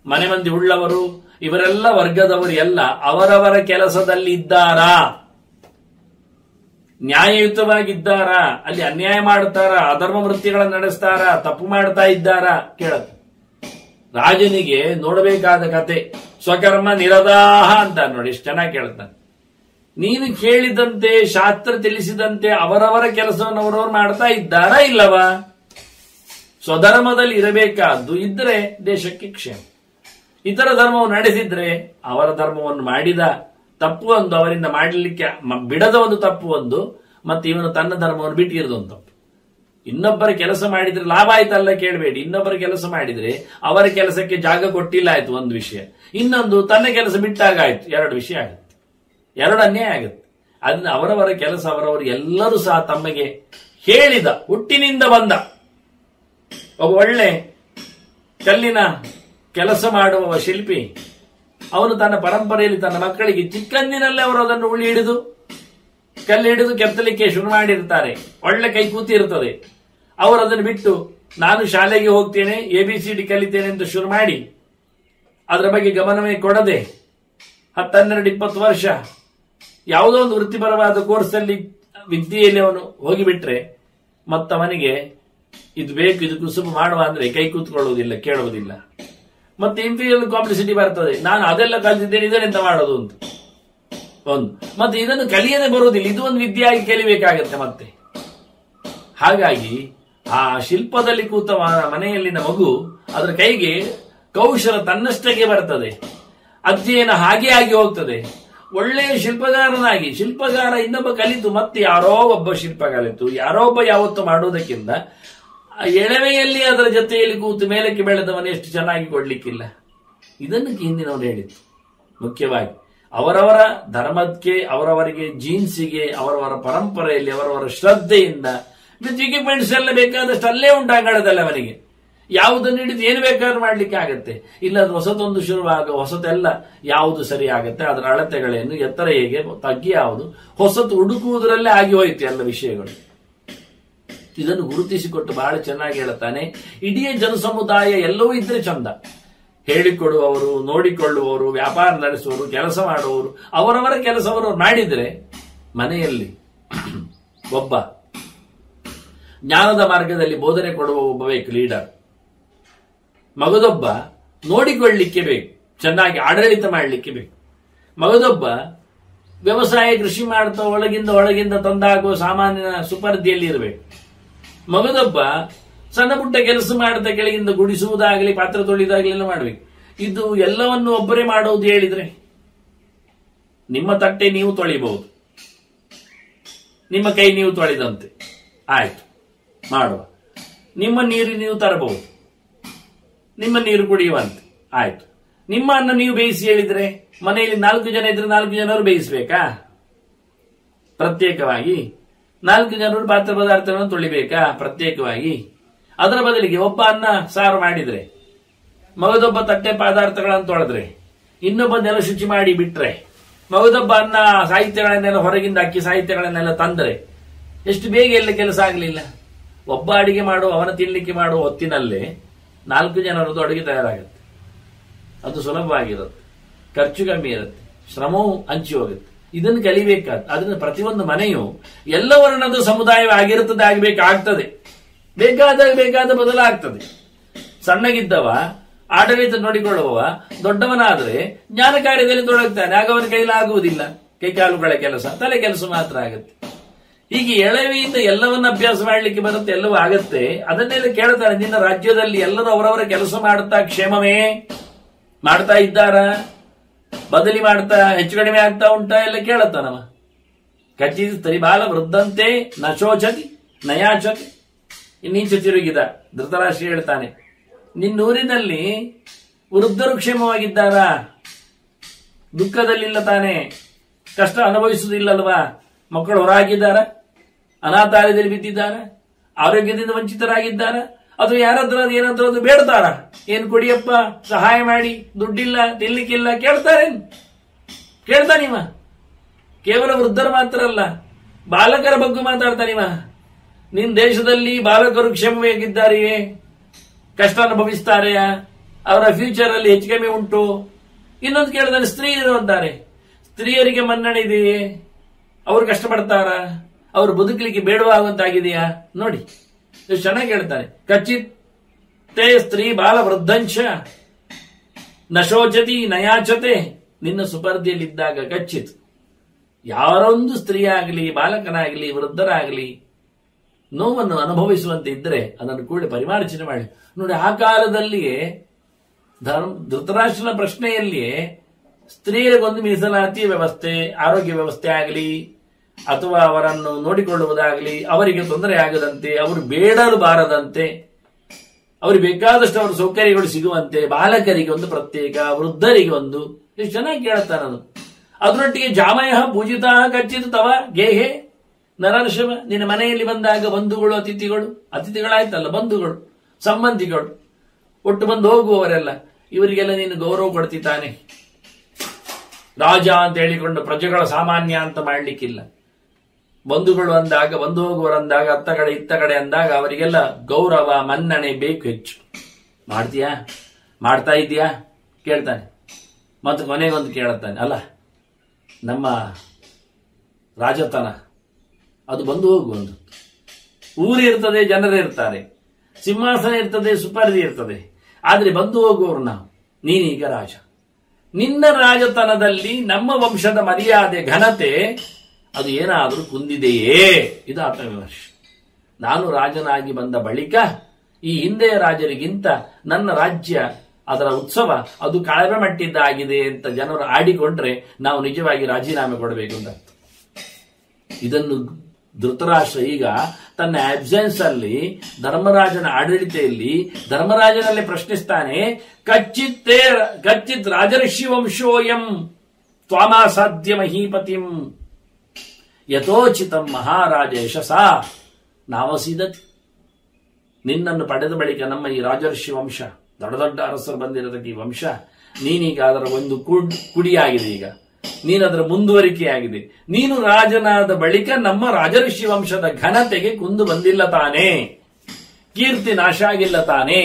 ಮನೆ ಮಂದಿ ಉಳ್ಳವರು, ಇವರೆಲ್ಲ ವರ್ಗದವರು ಎಲ್ಲ ಅವರವರ ಕೆಲಸದಲ್ಲಿ ಇದ್ದಾರಾ? ನ್ಯಾಯಯುತವಾಗಿದ್ದಾರಾ? ಅಲ್ಲಿ ಅನ್ಯಾಯ ಮಾಡುತ್ತಾರಾ? ಅಧರ್ಮ ವೃತ್ತಿಗಳನ್ನು ನಡೆಸ್ತಾರಾ? ತಪ್ಪು ಮಾಡ್ತಾ ಇದ್ದಾರಾ? ಕೇಳುತ್ತೆ. ರಾಜನಿಗೆ ನೋಡಬೇಕಾದ ಕತೆ ಸ್ವಕರ್ಮ ನಿರದಾಹ ಅಂತ ನೋಡಿ, ಎಷ್ಟು ಚೆನ್ನಾಗಿ ಕೇಳ್ತಾನೆ. ನೀನು ಕೇಳಿದಂತೆ, ಶಾಸ್ತ್ರ ತಿಳಿಸಿದಂತೆ ಅವರವರ ಕೆಲಸವನ್ನು ಅವರವರು ಮಾಡ್ತಾ ಇದ್ದಾರಾ ಇಲ್ಲವಾ? ಸ್ವಧರ್ಮದಲ್ಲಿ ಇರಬೇಕಾದ್ದು ಇದ್ರೆ ದೇಶಕ್ಕೆ ಕ್ಷೇಮ. ಇತರ ಧರ್ಮವನ್ನು ನಡೆಸಿದ್ರೆ ಅವರ ಧರ್ಮವನ್ನು ಮಾಡಿದ ತಪ್ಪು ಒಂದು, ಅವರಿಂದ ಮಾಡಲಿಕ್ಕೆ ಬಿಡದ ಒಂದು ತಪ್ಪು ಒಂದು, ಮತ್ತೆ ಇವನು ತನ್ನ ಧರ್ಮವನ್ನು ಬಿಟ್ಟಿರೋದು ಒಂದು ತಪ್ಪು. ಇನ್ನೊಬ್ಬರ ಕೆಲಸ ಮಾಡಿದ್ರೆ ಲಾಭ ಆಯ್ತಲ್ಲ ಕೇಳಬೇಡಿ. ಇನ್ನೊಬ್ಬರ ಕೆಲಸ ಮಾಡಿದ್ರೆ ಅವರ ಕೆಲಸಕ್ಕೆ ಜಾಗ ಕೊಟ್ಟಿಲ್ಲ ಆಯ್ತು ಒಂದು ವಿಷಯ. ಇನ್ನೊಂದು ತನ್ನ ಕೆಲಸ ಬಿಟ್ಟಾಗ ಆಯ್ತು, ಎರಡು ವಿಷಯ ಆಗುತ್ತೆ, ಎರಡು ಅನ್ಯಾಯ ಆಗುತ್ತೆ. ಅದನ್ನ ಅವರವರ ಕೆಲಸ ಅವರವರು ಎಲ್ಲರೂ ಸಹ ತಮಗೆ ಹೇಳಿದ ಹುಟ್ಟಿನಿಂದ ಬಂದ ಒಬ್ಬ ಒಳ್ಳೆ ಕಲ್ಲಿನ ಕೆಲಸ ಮಾಡುವ ಶಿಲ್ಪಿ, ಅವನು ತನ್ನ ಪರಂಪರೆಯಲ್ಲಿ ತನ್ನ ಮಕ್ಕಳಿಗೆ ಚಿಕ್ಕಂದಿನಲ್ಲೇ ಅವರು ಅದನ್ನು ಉಳಿ ಹಿಡಿದು ಕಲ್ಲು ಹಿಡಿದು ಕೆತ್ತಲಿಕ್ಕೆ ಶುರು ಮಾಡಿರ್ತಾರೆ. ಒಳ್ಳೆ ಕೈ ಕೂತಿ ಇರ್ತದೆ. ಅವರು ಅದನ್ನು ಬಿಟ್ಟು ನಾನು ಶಾಲೆಗೆ ಹೋಗ್ತೇನೆ, ABCD ಕಲಿತೇನೆ ಅಂತ ಶುರು ಮಾಡಿ ಅದರ ಬಗ್ಗೆ ಗಮನವೇ ಕೊಡದೆ 10, 12, 20 ವರ್ಷ ಯಾವುದೋ ಒಂದು ವೃತ್ತಿಪರವಾದ ಕೋರ್ಸ್ ಅಲ್ಲಿ ವಿದ್ಯೆಯಲ್ಲಿ ಅವನು ಹೋಗಿಬಿಟ್ರೆ ಮತ್ತವನಿಗೆ ಇದು ಬೇಕು, ಇದು ಕುಸುಬು ಮಾಡುವ ಅಂದ್ರೆ ಕೈ ಕೂತ್ಕೊಳ್ಳುವುದಿಲ್ಲ, ಕೇಳುವುದಿಲ್ಲ. ಮತ್ತೆ ಇಂಪೀರಿಯಲ್ ಕಾಂಪ್ಲಿಸಿಟಿ ಬರ್ತದೆ, ನಾನು ಅದೆಲ್ಲ ಕಲಿತಿದ್ದೇನೆ ಇದನ್ನೆಂತ ಮಾಡೋದು ಅಂತ ಒಂದು. ಮತ್ತೆ ಇದನ್ನು ಕಲಿಯದೆ ಬರುವುದಿಲ್ಲ, ಇದು ಒಂದು ವಿದ್ಯೆಯಾಗಿ ಕಲಿಬೇಕಾಗತ್ತೆ ಮತ್ತೆ. ಹಾಗಾಗಿ ಆ ಶಿಲ್ಪದಲ್ಲಿ ಕೂತ ಮನೆಯಲ್ಲಿನ ಮಗು ಅದರ ಕೈಗೆ ಕೌಶಲ ತನ್ನಷ್ಟಕ್ಕೆ ಬರ್ತದೆ, ಅಧ್ಯಯನ ಹಾಗೆ ಆಗಿ ಹೋಗ್ತದೆ. ಒಳ್ಳೆಯ ಶಿಲ್ಪಗಾರ ಇನ್ನೊಬ್ಬ ಕಲಿತು ಮತ್ತೆ ಯಾರೋ ಒಬ್ಬ ಶಿಲ್ಪ ಕಲಿತು ಯಾರೋ ಒಬ್ಬ ಯಾವತ್ತು ಮಾಡುವುದಕ್ಕಿಂತ ಎಳವೆಯಲ್ಲಿ ಅದರ ಜೊತೆಯಲ್ಲಿ ಕೂತು ಮೇಲಕ್ಕೆ ಬೆಳೆದವನು ಎಷ್ಟು ಚೆನ್ನಾಗಿ ಕೊಡ್ಲಿಕ್ಕಿಲ್ಲ. ಇದನ್ನು ಹಿಂದಿನವರು ಹೇಳಿತ್ತು. ಮುಖ್ಯವಾಗಿ ಅವರವರ ಧರ್ಮಕ್ಕೆ, ಅವರವರಿಗೆ ಜೀನ್ಸಿಗೆ, ಅವರವರ ಪರಂಪರೆಯಲ್ಲಿ ಅವರವರ ಶ್ರದ್ಧೆಯಿಂದ ಎಕ್ವಿಪ್ಮೆಂಟ್ಸ್ ಎಲ್ಲ ಬೇಕಾದಷ್ಟು ಅಲ್ಲೇ ಉಂಟಾಗದಲ್ಲ ಅವನಿಗೆ. ಯಾವುದನ್ನು ಹಿಡಿದು ಏನು ಬೇಕಾದ್ರೂ ಮಾಡ್ಲಿಕ್ಕೆ ಆಗತ್ತೆ. ಇಲ್ಲ ಹೊಸತೊಂದು ಶುರುವಾಗ ಹೊಸತೆಲ್ಲ ಯಾವುದು ಸರಿ ಆಗತ್ತೆ, ಅದರ ಅಳತೆಗಳೇನು, ಎತ್ತರ ಹೇಗೆ, ತಗ್ಗಿ ಯಾವುದು, ಹೊಸತು ಹುಡುಕುವುದರಲ್ಲೇ ಆಗಿ ಹೋಯ್ತು ಎಲ್ಲ ವಿಷಯಗಳು. ಇದನ್ನು ಗುರುತಿಸಿಕೊಟ್ಟು ಬಹಳ ಚೆನ್ನಾಗಿ ಹೇಳುತ್ತಾನೆ. ಇಡೀ ಜನಸಮುದಾಯ ಎಲ್ಲವೂ ಇದ್ರೆ ಚಂದ. ಹೇಳಿಕೊಡುವವರು, ನೋಡಿಕೊಳ್ಳುವವರು, ವ್ಯಾಪಾರ ನಡೆಸುವವರು, ಕೆಲಸ ಮಾಡುವವರು, ಅವರವರ ಕೆಲಸವರು ಮಾಡಿದ್ರೆ ಮನೆಯಲ್ಲಿ ಒಬ್ಬ ಜ್ಞಾನದ ಮಾರ್ಗದಲ್ಲಿ ಬೋಧನೆ ಕೊಡುವ ಒಬ್ಬ ಬೇಕು ಲೀಡರ್. ಮಗದೊಬ್ಬ ನೋಡಿಕೊಳ್ಳಲಿಕ್ಕೆ ಬೇಕು, ಚೆನ್ನಾಗಿ ಆಡಳಿತ ಮಾಡಲಿಕ್ಕೆ ಬೇಕು. ಮಗದೊಬ್ಬ ವ್ಯವಸಾಯ ಕೃಷಿ ಮಾಡ್ತಾ ಒಳಗಿಂದ ತಂದಾಗುವ ಸಾಮಾನ್ಯ ಸುಪರ್ದಿಯಲ್ಲಿ ಇರಬೇಕು. ಮಗದೊಬ್ಬ ಸಣ್ಣ ಪುಟ್ಟ ಕೆಲಸ ಮಾಡ್ತಾ ಕೆಳಗಿಂದ ಗುಡಿಸುವುದಾಗಲಿ ಪಾತ್ರ ತೊಳೆಯುವುದಾಗಲಿ ಎಲ್ಲ ಮಾಡಬೇಕು. ಇದು ಎಲ್ಲವನ್ನು ಒಬ್ಬರೇ ಮಾಡುವುದು ಹೇಳಿದ್ರೆ ನಿಮ್ಮ ತಟ್ಟೆ ನೀವು ತೊಳಿಬಹುದು, ನಿಮ್ಮ ಕೈ ನೀವು ತೊಳೆದಂತೆ ಆಯ್ತು ಮಾಡುವ. ನಿಮ್ಮ ನೀರು ನೀವು ತರಬಹುದು, ನಿಮ್ಮ ನೀರು ಕುಡಿಯುವಂತೆ ಆಯ್ತು. ನಿಮ್ಮ ಅನ್ನ ನೀವು ಬೇಯಿಸಿ ಹೇಳಿದ್ರೆ ಮನೆಯಲ್ಲಿ 4 ಜನ ಇದ್ರೆ 4 ಜನರು ಬೇಯಿಸಬೇಕಾ? ಪ್ರತ್ಯೇಕವಾಗಿ 4 ಜನರು ಪಾತ್ರ ಪದಾರ್ಥಗಳನ್ನು ತೊಳಿಬೇಕಾ? ಪ್ರತ್ಯೇಕವಾಗಿ. ಅದರ ಬದಲಿಗೆ ಒಬ್ಬ ಅನ್ನ ಸಾರು ಮಾಡಿದ್ರೆ, ಮಗದೊಬ್ಬ ತಟ್ಟೆ ಪದಾರ್ಥಗಳನ್ನು ತೊಳೆದ್ರೆ, ಇನ್ನೊಬ್ಬ ನೆಲ ಶುಚಿ ಮಾಡಿ ಬಿಟ್ರೆ, ಮಗದೊಬ್ಬ ಅನ್ನ ಸಾಹಿತ್ಯಗಳನ್ನೆಲ್ಲ ಹೊರಗಿಂದ ಅಕ್ಕಿ ಸಾಹಿತ್ಯಗಳನ್ನೆಲ್ಲ ತಂದ್ರೆ ಎಷ್ಟು ಬೇಗ ಎಲ್ಲ ಕೆಲಸ ಆಗಲಿಲ್ಲ. ಒಬ್ಬ ಅಡಿಗೆ ಮಾಡುವ, ಅವನ ತಿನ್ಲಿಕ್ಕೆ ಮಾಡುವ ಹೊತ್ತಿನಲ್ಲೇ 4 ಜನರದ್ದು ಅಡುಗೆ ತಯಾರಾಗುತ್ತೆ. ಅದು ಸುಲಭವಾಗಿರುತ್ತೆ, ಖರ್ಚು ಕಮ್ಮಿ ಇರುತ್ತೆ, ಶ್ರಮವೂ ಹಂಚಿ ಹೋಗುತ್ತೆ. ಇದನ್ನು ಕಲಿಬೇಕಾದ. ಅದರಿಂದ ಪ್ರತಿಯೊಂದು ಮನೆಯು ಎಲ್ಲ ವರ್ಣದ ಸಮುದಾಯ ಆಗಿರುತ್ತದೆ, ಆಗಬೇಕಾಗ್ತದೆ. ಬೇಕಾದ ಬದಲಾಗ್ತದೆ. ಸಣ್ಣಗಿದ್ದವ ಆಡಳಿತ ನೋಡಿಕೊಳ್ಳುವವ ದೊಡ್ಡವನಾದ್ರೆ ಜ್ಞಾನ ಕಾರ್ಯದಲ್ಲಿ ತೊಡಗ್ತಾನೆ. ಆಗ ಅವನ ಕೈಲಾಗುವುದಿಲ್ಲ, ಕೈಕಾಲುಗಳ ಕೆಲಸ, ತಲೆ ಕೆಲಸ ಮಾತ್ರ ಆಗುತ್ತೆ. ಹೀಗೆ ಎಳವೆಯಿಂದ ಎಲ್ಲವನ್ನ ಅಭ್ಯಾಸ ಮಾಡಲಿಕ್ಕೆ ಬರುತ್ತೆ, ಎಲ್ಲವೂ ಆಗತ್ತೆ. ಅದನ್ನೆಲ್ಲ ಕೇಳ್ತಾನೆ, ನಿನ್ನ ರಾಜ್ಯದಲ್ಲಿ ಎಲ್ಲರೂ ಅವರವರ ಕೆಲಸ ಮಾಡುತ್ತಾ ಕ್ಷೇಮವೇ ಮಾಡ್ತಾ ಇದ್ದಾರ, ಬದಲಿ ಮಾಡ್ತಾ ಹೆಚ್ಚು ಕಡಿಮೆ ಆಗ್ತಾ ಉಂಟಾ ಎಲ್ಲ ಕೇಳತ್ತಾನವ. ಕಚ್ಚಿದ ತರಿಬಾಲ ವೃದ್ಧಂತೆ ನಶೋಚತಿ ನಯಾಚತಿ. ಇನ್ನೀಚೆ ತಿರುಗಿದ ಧೃತರಾಷ್ಟ್ರ ಹೇಳ್ತಾನೆ, ನಿನ್ನೂರಿನಲ್ಲಿ ವೃದ್ಧರು ಕ್ಷೇಮವಾಗಿದ್ದಾರಾ? ದುಃಖದಲ್ಲಿಲ್ಲ ತಾನೆ, ಕಷ್ಟ ಅನುಭವಿಸುವುದಿಲ್ಲಲ್ವಾ? ಮಕ್ಕಳು ಹೊರಗಿದ್ದಾರ, ಅನಾಥಾಲಯದಲ್ಲಿ ಬಿದ್ದಿದ್ದಾರ, ಆರೋಗ್ಯದಿಂದ ವಂಚಿತರಾಗಿದ್ದಾರ, ಅಥವಾ ಯಾರಾದ್ರೂ ಏನಾದ್ರೂ ಅದು ಬೇಡ್ತಾರ? ಏನ್ ಕೊಡಿಯಪ್ಪ, ಸಹಾಯ ಮಾಡಿ, ದುಡ್ಡಿಲ್ಲ, ತಿನ್ಲಿಕ್ಕಿಲ್ಲ ಕೇಳ್ತಾರೇನು? ಕೇಳ್ತಾನಿವ. ಕೇವಲ ವೃದ್ಧರು ಮಾತ್ರ ಅಲ್ಲ, ಬಾಲಕರ ಬಗ್ಗೆ ಮಾತಾಡ್ತಾನಿವ. ನಿನ್ ದೇಶದಲ್ಲಿ ಬಾಲಕರು ಕ್ಷೇಮವಾಗಿದ್ದಾರೆಯೇ? ಕಷ್ಟ ಅನುಭವಿಸ್ತಾರೆಯಾ? ಅವರ ಫ್ಯೂಚರ್ ಅಲ್ಲಿ ಹೆಚ್ಚು ಕಮ್ಮಿ ಉಂಟು? ಇನ್ನೊಂದು ಕೇಳಿದ್ರೆ ಸ್ತ್ರೀಯರು ಅಂತಾರೆ, ಸ್ತ್ರೀಯರಿಗೆ ಮನ್ನಣೆ ಇದೆಯೇ? ಅವರು ಕಷ್ಟಪಡ್ತಾರ? ಅವರು ಬದುಕಲಿಕ್ಕೆ ಬೇಡವಾಗುವಂತಾಗಿದೆಯಾ? ನೋಡಿ ಎಷ್ಟು ಚೆನ್ನಾಗಿ ಹೇಳ್ತಾನೆ. ಕಚ್ಚಿತ್ತೇ ಸ್ತ್ರೀ ಬಾಲ ವೃದ್ಧಂಶ ನಶೋಚತಿ ನಯಾಚತೆ. ನಿನ್ನ ಸುಪರ್ದಿಯಲ್ಲಿದ್ದಾಗ ಕಚ್ಚಿತ್ ಯಾರೊಂದು ಸ್ತ್ರೀ ಆಗಲಿ, ಬಾಲಕನಾಗಲಿ, ವೃದ್ಧರಾಗಲಿ ನೋವನ್ನು ಅನುಭವಿಸುವಂತೆ ಇದ್ರೆ ಅದನ್ನು ಕೂಡ ಪರಿಮಾರ್ಜನೆ ಮಾಡಿ ನೋಡಿ. ಆ ಕಾಲದಲ್ಲಿಯೇ ಧೃತರಾಷ್ಟ್ರನ ಪ್ರಶ್ನೆಯಲ್ಲಿಯೇ ಸ್ತ್ರೀಯರಿಗೊಂದು ಮೀಸಲಾತಿ ವ್ಯವಸ್ಥೆ, ಆರೋಗ್ಯ ವ್ಯವಸ್ಥೆ ಆಗಲಿ, ಅಥವಾ ಅವರನ್ನು ನೋಡಿಕೊಳ್ಳುವುದಾಗಲಿ, ಅವರಿಗೆ ತೊಂದರೆ ಆಗದಂತೆ, ಅವರು ಬೇಡಲು ಬಾರದಂತೆ, ಅವರಿಗೆ ಬೇಕಾದಷ್ಟು ಅವರ ಸೌಕರ್ಯಗಳು ಸಿಗುವಂತೆ, ಬಾಲಕರಿಗೆ ಒಂದು ಪ್ರತ್ಯೇಕ, ವೃದ್ಧರಿಗೆ ಒಂದು, ಎಷ್ಟು ಚೆನ್ನಾಗಿ ಕೇಳುತ್ತಾನದು. ಅದರೊಟ್ಟಿಗೆ ಜಾಮಯ ಪೂಜಿತ ಕಚ್ಚಿತು ತವ ಗೇಹೆ ನರರ್ಷಭ, ನಿನ್ನ ಮನೆಯಲ್ಲಿ ಬಂದಾಗ ಬಂಧುಗಳು ಅತಿಥಿಗಳಾಯ್ತಲ್ಲ, ಬಂಧುಗಳು ಸಂಬಂಧಿಗಳು ಒಟ್ಟು ಬಂದು ಹೋಗುವವರೆಲ್ಲ, ಇವರಿಗೆಲ್ಲ ನೀನು ಗೌರವ ಕೊಡ್ತಿದ್ದಾನೆ. ರಾಜ ಅಂತ ಹೇಳಿಕೊಂಡು ಪ್ರಜೆಗಳ ಸಾಮಾನ್ಯ ಅಂತ ಮಾಡ್ಲಿಕ್ಕಿಲ್ಲ. ಬಂಧುಗಳು ಅಂದಾಗ, ಬಂಧು ಹೋಗುವರಂದಾಗ, ಅತ್ತ ಕಡೆ ಇತ್ತ ಕಡೆ ಅಂದಾಗ ಅವರಿಗೆಲ್ಲ ಗೌರವ ಮನ್ನಣೆ ಬೇಕು ಹೆಚ್ಚು. ಮಾಡ್ತಾ ಇದೀಯಾ ಕೇಳ್ತಾನೆ. ಮತ್ತು ಕೊನೆಗೊಂದು ಕೇಳುತ್ತಾನೆ, ಅಲ್ಲ ನಮ್ಮ ರಾಜತನ ಅದು ಬಂದು ಹೋಗುವುದು. ಊರಿರ್ತದೆ, ಜನರಿರ್ತಾರೆ, ಸಿಂಹಾಸನ ಇರ್ತದೆ, ಸುಪರ್ದಿ ಇರ್ತದೆ, ಆದ್ರೆ ಬಂದು ಹೋಗುವವರು ನಾವು. ನೀನೀಗ ರಾಜ, ನಿನ್ನ ರಾಜತನದಲ್ಲಿ ನಮ್ಮ ವಂಶದ ಮರ್ಯಾದೆ ಘನತೆ ಅದು ಏನಾದರೂ ಕುಂದಿದೆಯೇ? ಇದು ಆತ್ಮವಿಮರ್ಶೆ. ನಾನು ರಾಜನಾಗಿ ಬಂದ ಬಳಿಕ ಈ ಹಿಂದೆಯ ರಾಜರಿಗಿಂತ ನನ್ನ ರಾಜ್ಯ, ಅದರ ಉತ್ಸವ ಅದು ಕಳಪೆ ಮಟ್ಟಿದ್ದಾಗಿದೆ ಅಂತ ಜನರು ಆಡಿಕೊಂಡ್ರೆ ನಾವು ನಿಜವಾಗಿ ರಾಜೀನಾಮೆ ಕೊಡಬೇಕು ಅಂತ. ಇದನ್ನು ಧೃತರಾಷ್ಟ್ರ ಈಗ ತನ್ನ ಆಬ್ಸೆನ್ಸ್ ಅಲ್ಲಿ ಧರ್ಮರಾಜನ ಆಡಳಿತೆಯಲ್ಲಿ ಧರ್ಮರಾಜನಲ್ಲೇ ಪ್ರಶ್ನಿಸ್ತಾನೆ. ಕಚ್ಚಿತ್ ರಾಜರ್ಷಿ ವಂಶೋಯಂ ತ್ವಾಮಾಸಾಧ್ಯ ಮಹೀಪತಿಂ ಯಥೋಚಿತಂ ಮಹಾರಾಜ ಯಶಸಾ ನಾವಸಿದತಿ. ನಿನ್ನನ್ನು ಪಡೆದ ಬಳಿಕ ನಮ್ಮ ಈ ರಾಜರ್ಷಿ ವಂಶ, ದೊಡ್ಡ ದೊಡ್ಡ ಅರಸರು ಬಂದಿರತಕ್ಕ ಈ ವಂಶ, ನೀನೀಗ ಅದರ ಒಂದು ಕುಡಿಯಾಗಿದೆ. ಈಗ ನೀನದರ ಮುಂದುವರಿಕೆಯಾಗಿದೆ. ನೀನು ರಾಜನಾದ ಬಳಿಕ ನಮ್ಮ ರಾಜರ್ಷಿ ವಂಶದ ಘನತೆಗೆ ಕುಂದು ಬಂದಿಲ್ಲ ತಾನೇ, ಕೀರ್ತಿ ನಾಶ ಆಗಿಲ್ಲ ತಾನೇ.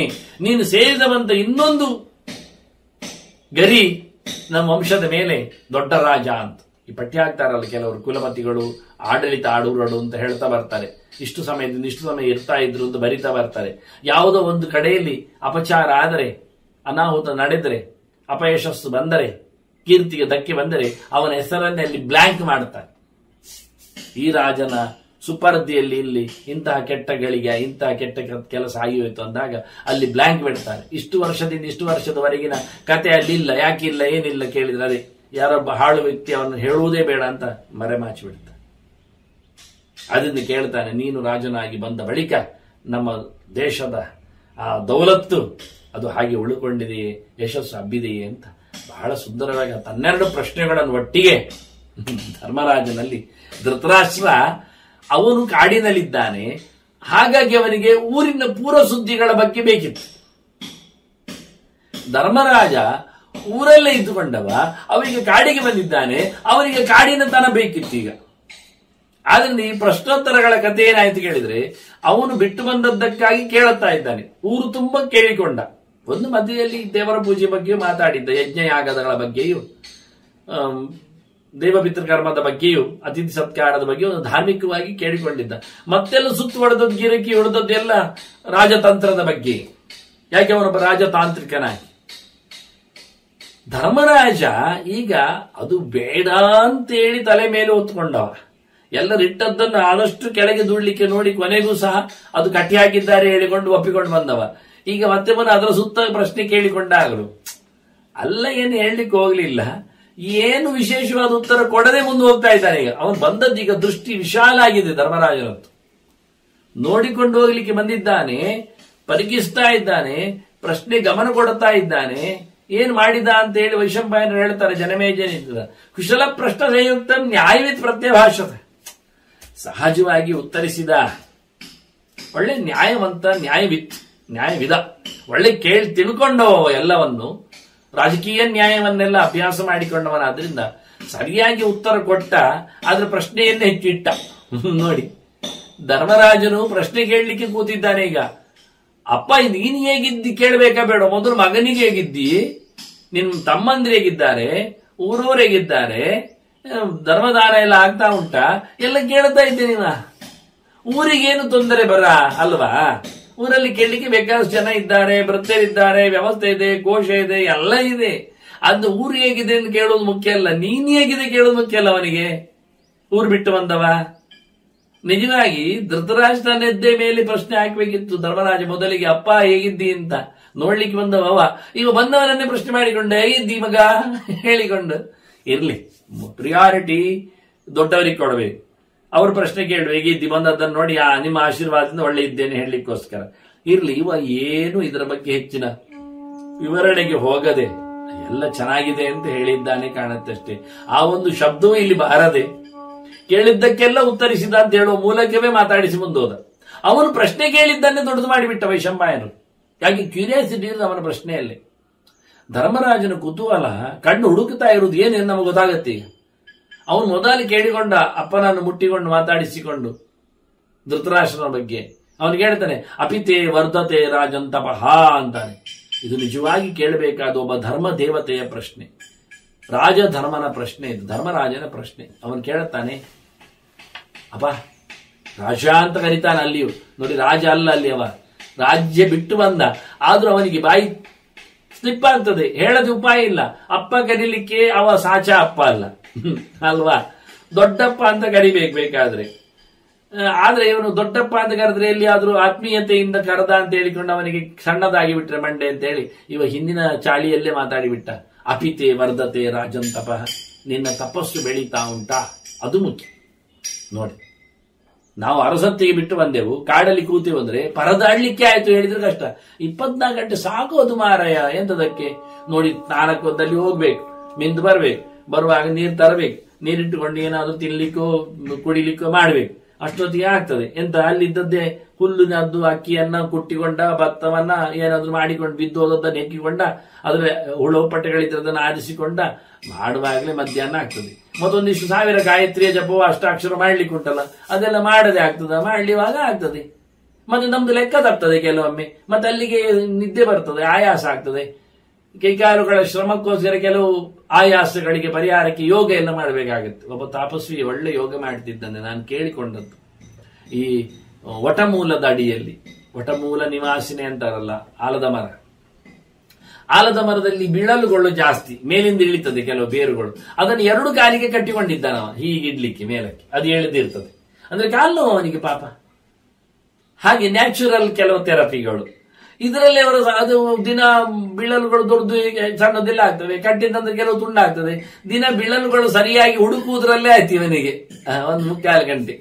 ನೀನು ಸೇರಿದವಂತ ಇನ್ನೊಂದು ಗರಿ ನಮ್ಮ ವಂಶದ ಮೇಲೆ ದೊಡ್ಡ ರಾಜ ಅಂತ ಈ ಪಟ್ಟಿ ಹಾಕ್ತಾರಲ್ಲ ಕೆಲವರು ಕುಲಪತಿಗಳು, ಆಡಳಿತ ಆಡೂರಡು ಅಂತ ಹೇಳ್ತಾ ಬರ್ತಾರೆ. ಇಷ್ಟು ಸಮಯದಿಂದ ಇಷ್ಟು ಸಮಯ ಇರ್ತಾ ಇದ್ರು ಅಂತ ಬರಿತಾ ಬರ್ತಾರೆ. ಯಾವುದೋ ಒಂದು ಕಡೆಯಲ್ಲಿ ಅಪಚಾರ ಆದರೆ, ಅನಾಹುತ ನಡೆದರೆ, ಅಪಯಶಸ್ಸು ಬಂದರೆ, ಕೀರ್ತಿಗೆ ಧಕ್ಕೆ ಬಂದರೆ ಅವನ ಹೆಸರನ್ನೇ ಅಲ್ಲಿ ಬ್ಲ್ಯಾಂಕ್ ಮಾಡ್ತಾರೆ. ಈ ರಾಜನ ಸುಪರ್ದಿಯಲ್ಲಿ ಇಲ್ಲಿ ಇಂತಹ ಕೆಟ್ಟ ಗಳಿಗೆ, ಇಂತಹ ಕೆಟ್ಟ ಕೆಲಸ ಆಗಿಹೋಯ್ತು ಅಂದಾಗ ಅಲ್ಲಿ ಬ್ಲ್ಯಾಂಕ್ ಬಿಡ್ತಾರೆ. ಇಷ್ಟು ವರ್ಷದಿಂದ ಇಷ್ಟು ವರ್ಷದವರೆಗಿನ ಕತೆ ಅಲ್ಲಿ ಇಲ್ಲ, ಯಾಕಿಲ್ಲ, ಏನಿಲ್ಲ ಕೇಳಿದ್ರೆ ಅದೇ ಯಾರೊಬ್ಬ ಹಾಳು ವ್ಯಕ್ತಿ ಅವನು ಹೇಳುವುದೇ ಬೇಡ ಅಂತ ಮರೆಮಾಚಿ ಬಿಡ್ತಾನೆ. ಅದನ್ನು ಕೇಳ್ತಾನೆ, ನೀನು ರಾಜನಾಗಿ ಬಂದ ಬಳಿಕ ನಮ್ಮ ದೇಶದ ಆ ದೌಲತ್ತು ಅದು ಹಾಗೆ ಉಳ್ಕೊಂಡಿದೆಯೇ, ಯಶಸ್ಸು ಹಬ್ಬಿದೆಯೇ ಅಂತ ಬಹಳ ಸುಂದರವಾಗಿ 12 ಪ್ರಶ್ನೆಗಳನ್ನು ಒಟ್ಟಿಗೆ ಧರ್ಮರಾಜನಲ್ಲಿ ಧೃತರಾಷ್ಟ್ರ ಅವನು ಕಾಡಿನಲ್ಲಿದ್ದಾನೆ. ಹಾಗಾಗಿ ಅವನಿಗೆ ಊರಿನ ಪೂರ್ವ ಸುದ್ದಿಗಳ ಬಗ್ಗೆ ಬೇಕಿತ್ತು. ಧರ್ಮರಾಜ ಊರಲ್ಲೇ ಇದ್ದುಕೊಂಡವ, ಅವರಿಗೆ ಕಾಡಿಗೆ ಬಂದಿದ್ದಾನೆ, ಅವರಿಗೆ ಕಾಡಿನ ತನ ಬೇಕಿತ್ತು ಈಗ. ಆದ್ರಿಂದ ಈ ಪ್ರಶ್ನೋತ್ತರಗಳ ಕಥೆ ಏನಾಯ್ತು ಕೇಳಿದ್ರೆ, ಅವನು ಬಿಟ್ಟು ಬಂದದ್ದಕ್ಕಾಗಿ ಕೇಳುತ್ತಾ ಇದ್ದಾನೆ. ಊರು ತುಂಬಾ ಕೇಳಿಕೊಂಡ. ಒಂದು ಮಧ್ಯೆಯಲ್ಲಿ ದೇವರ ಪೂಜೆ ಬಗ್ಗೆ ಮಾತಾಡಿದ್ದ, ಯಜ್ಞ ಯಾಗಗಳ ಬಗ್ಗೆಯೂ, ದೇವ ಪಿತೃಕರ್ಮದ ಬಗ್ಗೆಯೂ, ಅತಿಥಿ ಸತ್ಕಾರದ ಬಗ್ಗೆ ಒಂದು ಧಾರ್ಮಿಕವಾಗಿ ಕೇಳಿಕೊಂಡಿದ್ದ. ಮತ್ತೆಲ್ಲ ಸುತ್ತು ಹೊಡೆದದ್ದು, ಗಿರಕಿ ಹೊಡೆದದ್ದೆಲ್ಲ ರಾಜತಂತ್ರದ ಬಗ್ಗೆ. ಯಾಕೆ ಅವನೊಬ್ಬ ರಾಜತಾಂತ್ರಿಕನಾಗಿ. ಧರ್ಮರಾಜ ಈಗ ಅದು ಬೇಡ ಅಂತೇಳಿ ತಲೆ ಮೇಲೆ ಹೊತ್ಕೊಂಡವ. ಎಲ್ಲರಿಟ್ಟದ್ದನ್ನು ಆದಷ್ಟು ಕೆಳಗೆ ದುಡ್ಲಿಕ್ಕೆ ನೋಡಿ ಕೊನೆಗೂ ಸಹ ಅದು ಕಟ್ಟಿ ಹಾಕಿದ್ದಾರೆ ಹೇಳಿಕೊಂಡು ಒಪ್ಪಿಕೊಂಡು ಬಂದವ. ಈಗ ಮತ್ತೆ ಬಂದು ಅದರ ಸುತ್ತ ಪ್ರಶ್ನೆ ಕೇಳಿಕೊಂಡಾಗಲು ಅಲ್ಲ, ಏನು ಹೇಳಲಿಕ್ಕೆ ಹೋಗ್ಲಿಲ್ಲ, ಏನು ವಿಶೇಷವಾದ ಉತ್ತರ ಕೊಡದೆ ಮುಂದೆ ಹೋಗ್ತಾ ಇದ್ದಾನೆ. ಈಗ ಅವನು ಬಂದದ್ದು ಈಗ ದೃಷ್ಟಿ ವಿಶಾಲ ಆಗಿದೆ ಧರ್ಮರಾಜನದ್ದು. ನೋಡಿಕೊಂಡು ಹೋಗ್ಲಿಕ್ಕೆ ಬಂದಿದ್ದಾನೆ, ಪರಿಕಿಸ್ತಾ ಇದ್ದಾನೆ, ಪ್ರಶ್ನೆ ಗಮನ ಕೊಡುತ್ತಾ ಇದ್ದಾನೆ. ಏನ್ ಮಾಡಿದ ಅಂತ ಹೇಳಿ ವೈಶಂಪಾಯನರು ಹೇಳ್ತಾರೆ, ಜನಮೇಜನಿದ್ದ ಕುಶಲ ಪ್ರಶ್ನ ಸಂಯುಕ್ತ ನ್ಯಾಯವಿತ್ ಪ್ರತ್ಯಭಾಷತ. ಸಹಜವಾಗಿ ಉತ್ತರಿಸಿದ, ಒಳ್ಳೆ ನ್ಯಾಯವಂತ, ನ್ಯಾಯವಿದ, ಒಳ್ಳೆ ಕೇಳಿ ತಿಳ್ಕೊಂಡವ ಎಲ್ಲವನ್ನು, ರಾಜಕೀಯ ನ್ಯಾಯವನ್ನೆಲ್ಲ ಅಭ್ಯಾಸ ಮಾಡಿಕೊಂಡವನಾದ್ರಿಂದ ಸರಿಯಾಗಿ ಉತ್ತರ ಕೊಟ್ಟ. ಆದ್ರೆ ಪ್ರಶ್ನೆಯನ್ನೇ ಹೆಚ್ಚಿಟ್ಟ. ನೋಡಿ, ಧರ್ಮರಾಜನು ಪ್ರಶ್ನೆ ಕೇಳಲಿಕ್ಕೆ ಕೂತಿದ್ದಾನೆ. ಈಗ ಅಪ್ಪ ನೀನು ಹೇಗಿದ್ದಿ ಕೇಳಬೇಕಾ ಬೇಡ, ಮೊದಲು ಮಗನಿಗೆ ಹೇಗಿದ್ದಿ, ನಿನ್ ತಮ್ಮಂದ್ರೆ ಹೇಗಿದ್ದಾರೆ, ಊರವ್ರು ಹೇಗಿದ್ದಾರೆ, ಧರ್ಮದಾನ ಎಲ್ಲ ಆಗ್ತಾ ಉಂಟಾ, ಎಲ್ಲ ಕೇಳ್ತಾ ಇದ್ದೀನಿ. ಊರಿಗೇನು ತೊಂದರೆ ಬರ ಅಲ್ವಾ, ಊರಲ್ಲಿ ಕೇಳಲಿಕ್ಕೆ ಬೇಕಾದಷ್ಟು ಜನ ಇದ್ದಾರೆ, ಭೃತ್ಯರಿದ್ದಾರೆ, ವ್ಯವಸ್ಥೆ ಇದೆ, ಕೋಶ ಇದೆ, ಎಲ್ಲ ಇದೆ. ಅದು ಊರು ಹೇಗಿದೆ ಅಂತ ಕೇಳೋದು ಮುಖ್ಯ ಅಲ್ಲ, ನೀನ್ ಹೇಗಿದೆ ಕೇಳೋದು ಮುಖ್ಯ ಅಲ್ಲ. ಅವನಿಗೆ ಊರು ಬಿಟ್ಟು ಬಂದವ. ನಿಜವಾಗಿ ಧೃತರಾಜ ತನ್ನೆದ್ದೇ ಮೇಲೆ ಪ್ರಶ್ನೆ ಹಾಕಬೇಕಿತ್ತು ಧರ್ಮರಾಜ ಮೊದಲಿಗೆ, ಅಪ್ಪ ಹೇಗಿದ್ದಿ ಅಂತ ನೋಡ್ಲಿಕ್ಕೆ ಬಂದವ. ಈಗ ಬಂದವನನ್ನೇ ಪ್ರಶ್ನೆ ಮಾಡಿಕೊಂಡ, ಹೇಗಿದ್ದಿ ಮಗ ಹೇಳಿಕೊಂಡು. ಇರ್ಲಿ, ಪ್ರಿಯಾರಿಟಿ ದೊಡ್ಡವರಿಗೆ ಕೊಡಬೇಕು. ಅವ್ರ ಪ್ರಶ್ನೆ ಕೇಳುವ ಹೇಗಿದ್ದಿ ಬಂದದ್ದನ್ನು ನೋಡಿ ನಿಮ್ಮ ಆಶೀರ್ವಾದದಿಂದ ಒಳ್ಳೆ ಇದ್ದೇನೆ ಹೇಳಲಿಕ್ಕೋಸ್ಕರ ಇರ್ಲಿ. ಇವ ಏನು ಇದರ ಬಗ್ಗೆ ಹೆಚ್ಚಿನ ವಿವರಣೆಗೆ ಹೋಗದೆ ಎಲ್ಲ ಚೆನ್ನಾಗಿದೆ ಅಂತ ಹೇಳಿದ್ದಾನೆ ಕಾಣುತ್ತಷ್ಟೇ. ಆ ಒಂದು ಶಬ್ದವೂ ಇಲ್ಲಿ ಬಾರದೆ ಕೇಳಿದ್ದಕ್ಕೆಲ್ಲ ಉತ್ತರಿಸಿದ ಅಂತ ಹೇಳುವ ಮೂಲಕವೇ ಮಾತಾಡಿಸಿ ಮುಂದೋದ. ಅವನು ಪ್ರಶ್ನೆ ಕೇಳಿದ್ದನ್ನೇ ದೊಡ್ಡದು ಮಾಡಿಬಿಟ್ಟ ವೈಶಂಪಾಯನರು. ಯಾಕೆ ಕ್ಯೂರಿಯಾಸಿಟಿ ಇರೋದು ಅವನ ಪ್ರಶ್ನೆಯಲ್ಲೇ. ಧರ್ಮರಾಜನ ಕುತೂಹಲ ಕಣ್ಣು ಹುಡುಕುತ್ತಾ ಇರುವುದು ಏನೇನು ನಮಗೆ ಗೊತ್ತಾಗತ್ತೆ. ಈಗ ಅವನು ಮೊದಲು ಕೇಳಿಕೊಂಡ ಅಪ್ಪನನ್ನು ಮುಟ್ಟಿಕೊಂಡು ಮಾತಾಡಿಸಿಕೊಂಡು ಧೃತರಾಷ್ಟ್ರನ ಬಗ್ಗೆ ಅವನಿಗೆ ಹೇಳ್ತಾನೆ, ಅಪಿತೆ ವರ್ಧತೆ ರಾಜಂತಪಃ ಅಂತಾನೆ. ಇದು ನಿಜವಾಗಿ ಕೇಳಬೇಕಾದ ಒಬ್ಬ ಧರ್ಮ ದೇವತೆಯ ಪ್ರಶ್ನೆ, ರಾಜಧರ್ಮನ ಪ್ರಶ್ನೆ, ಇದು ಧರ್ಮರಾಜನ ಪ್ರಶ್ನೆ. ಅವನು ಕೇಳುತ್ತಾನೆ, ಅಪ್ಪ ರಾಜ ಅಂತ ಕರೀತಾನೆ. ಅಲ್ಲಿಯೂ ನೋಡಿ ರಾಜ ಅಲ್ಲ, ಅಲ್ಲಿ ಅವ ರಾಜ್ಯ ಬಿಟ್ಟು ಬಂದ. ಆದ್ರೂ ಅವನಿಗೆ ಬಾಯಿ ಸ್ಲಿಪ್ ಆಗ್ತದೆ, ಹೇಳದ ಉಪಾಯ ಇಲ್ಲ. ಅಪ್ಪ ಕರೀಲಿಕ್ಕೆ ಅವ ಸಾಚಾ ಅಪ್ಪ ಅಲ್ಲ ಅಲ್ವಾ, ದೊಡ್ಡಪ್ಪ ಅಂತ ಕರಿಬೇಕು ಬೇಕಾದ್ರೆ. ಆದ್ರೆ ಇವನು ದೊಡ್ಡಪ್ಪ ಅಂತ ಕರೆದ್ರೆ ಎಲ್ಲಿಯಾದ್ರೂ ಆತ್ಮೀಯತೆಯಿಂದ ಕರೆದ ಅಂತ ಹೇಳಿಕೊಂಡು ಅವನಿಗೆ ಸಣ್ಣದಾಗಿ ಬಿಟ್ರೆ ಮಂಡೆ ಅಂತ ಹೇಳಿ ಇವ ಹಿಂದಿನ ಚಾಳಿಯಲ್ಲೇ ಮಾತಾಡಿಬಿಟ್ಟ. ಅಪಿತೆ ವರ್ಧತೆ ರಾಜಂತಪಃ, ನಿನ್ನ ತಪಸ್ಸು ಬೆಳೀತಾ ಉಂಟಾ, ಅದು ಮುಖ್ಯ. ನೋಡಿ, ನಾವು ಅರಸತ್ತಿಗೆ ಬಿಟ್ಟು ಬಂದೆವು, ಕಾಡಲ್ಲಿ ಕೂತೇವು ಅಂದ್ರೆ ಪರದಾಡ್ಲಿಕ್ಕೆ ಆಯ್ತು ಹೇಳಿದ್ರೆ ಕಷ್ಟ. 24 ಗಂಟೆ ಸಾಕೋದು ಮಾರಾಯ, ಎಂತದಕ್ಕೆ ನೋಡಿ. 4 ಹೊತ್ತಲ್ಲಿ ಹೋಗ್ಬೇಕು, ಮಿಂದು ಬರ್ಬೇಕು, ಬರುವಾಗ ನೀರು ತರಬೇಕು, ನೀರಿಟ್ಟುಕೊಂಡು ಏನಾದ್ರು ತಿನ್ಲಿಕ್ಕೋ ಕುಡಿಲಿಕ್ಕೋ ಮಾಡ್ಬೇಕು. ಅಷ್ಟೊತ್ತಿಗೆ ಆಗ್ತದೆ. ಎಂತ ಅಲ್ಲಿದ್ದದ್ದೇ ಹುಲ್ಲುನದ್ದು ಅಕ್ಕಿಯನ್ನ ಕುಟ್ಟಿಕೊಂಡ, ಭತ್ತವನ್ನ ಏನಾದ್ರು ಮಾಡಿಕೊಂಡು ಬಿದ್ದೋದನ್ನ ನೆಕ್ಕಿಕೊಂಡ, ಅದ್ರ ಹುಳೋಪಟ್ಟೆಗಳಿದ್ದದನ್ನ ಆರಿಸಿಕೊಂಡ ಮಾಡುವಾಗಲೇ ಮಧ್ಯಾಹ್ನ ಆಗ್ತದೆ. ಮತ್ತೊಂದಿಷ್ಟು 1000 ಗಾಯತ್ರಿಯ ಜಪವು ಅಷ್ಟಾಕ್ಷರ ಮಾಡ್ಲಿಕ್ಕೆ ಉಂಟಲ್ಲ, ಅದೆಲ್ಲ ಮಾಡದೆ ಆಗ್ತದ, ಮಾಡ್ಲಿವಾಗ ಆಗ್ತದೆ. ಮತ್ತೆ ನಮ್ದು ಲೆಕ್ಕ ತಪ್ತದೆ ಕೆಲವೊಮ್ಮೆ, ಮತ್ತೆ ಅಲ್ಲಿಗೆ ನಿದ್ದೆ ಬರ್ತದೆ, ಆಯಾಸ ಆಗ್ತದೆ. ಕೈಕಾಲುಗಳ ಶ್ರಮಕ್ಕೋಸ್ಕರ ಕೆಲವು ಆಯಾಸಗಳಿಗೆ ಪರಿಹಾರಕ್ಕೆ ಯೋಗ ಎಲ್ಲ ಮಾಡಬೇಕಾಗುತ್ತೆ. ಒಬ್ಬ ತಾಪಸ್ವಿ ಒಳ್ಳೆ ಯೋಗ ಮಾಡ್ತಿದ್ದಾನೆ, ನಾನು ಕೇಳಿಕೊಂಡದ್ದು. ಈ ವಟಮೂಲದ ಅಡಿಯಲ್ಲಿ, ವಟಮೂಲ ನಿವಾಸಿನಿ ಅಂತಾರಲ್ಲ, ಆಲದ ಮರ, ಆಲದ ಮರದಲ್ಲಿ ಬಿಳಲುಗಳು ಜಾಸ್ತಿ, ಮೇಲಿಂದ ಇಳಿತದೆ ಕೆಲವು ಬೇರುಗಳು. ಅದನ್ನು 2 ಕಾಲಿಗೆ ಕಟ್ಟಿಕೊಂಡಿದ್ದಾನವ, ಹೀಗಿಡ್ಲಿಕ್ಕೆ ಮೇಲಕ್ಕೆ, ಅದು ಎಳೆದಿರ್ತದೆ. ಅಂದ್ರೆ ಕಾಲು ನೋವು ಅವನಿಗೆ ಪಾಪ. ಹಾಗೆ ನ್ಯಾಚುರಲ್ ಕೆಲವು ಥೆರಪಿಗಳು ಇದರಲ್ಲಿ ಅವರು ಅದು ದಿನ ಬಿಳಲುಗಳು ದೊಡ್ಡದು ಸಣ್ಣದೆಲ್ಲ ಆಗ್ತವೆ, ಕಟ್ಟಿದಂದ್ರೆ ಕೆಲವು ತುಂಡಾಗ್ತದೆ. ದಿನ ಬಿಳಲುಗಳು ಸರಿಯಾಗಿ ಹುಡುಕುವುದರಲ್ಲೇ ಆಯ್ತು ಇವನಿಗೆ 1-3 ಗಂಟೆ.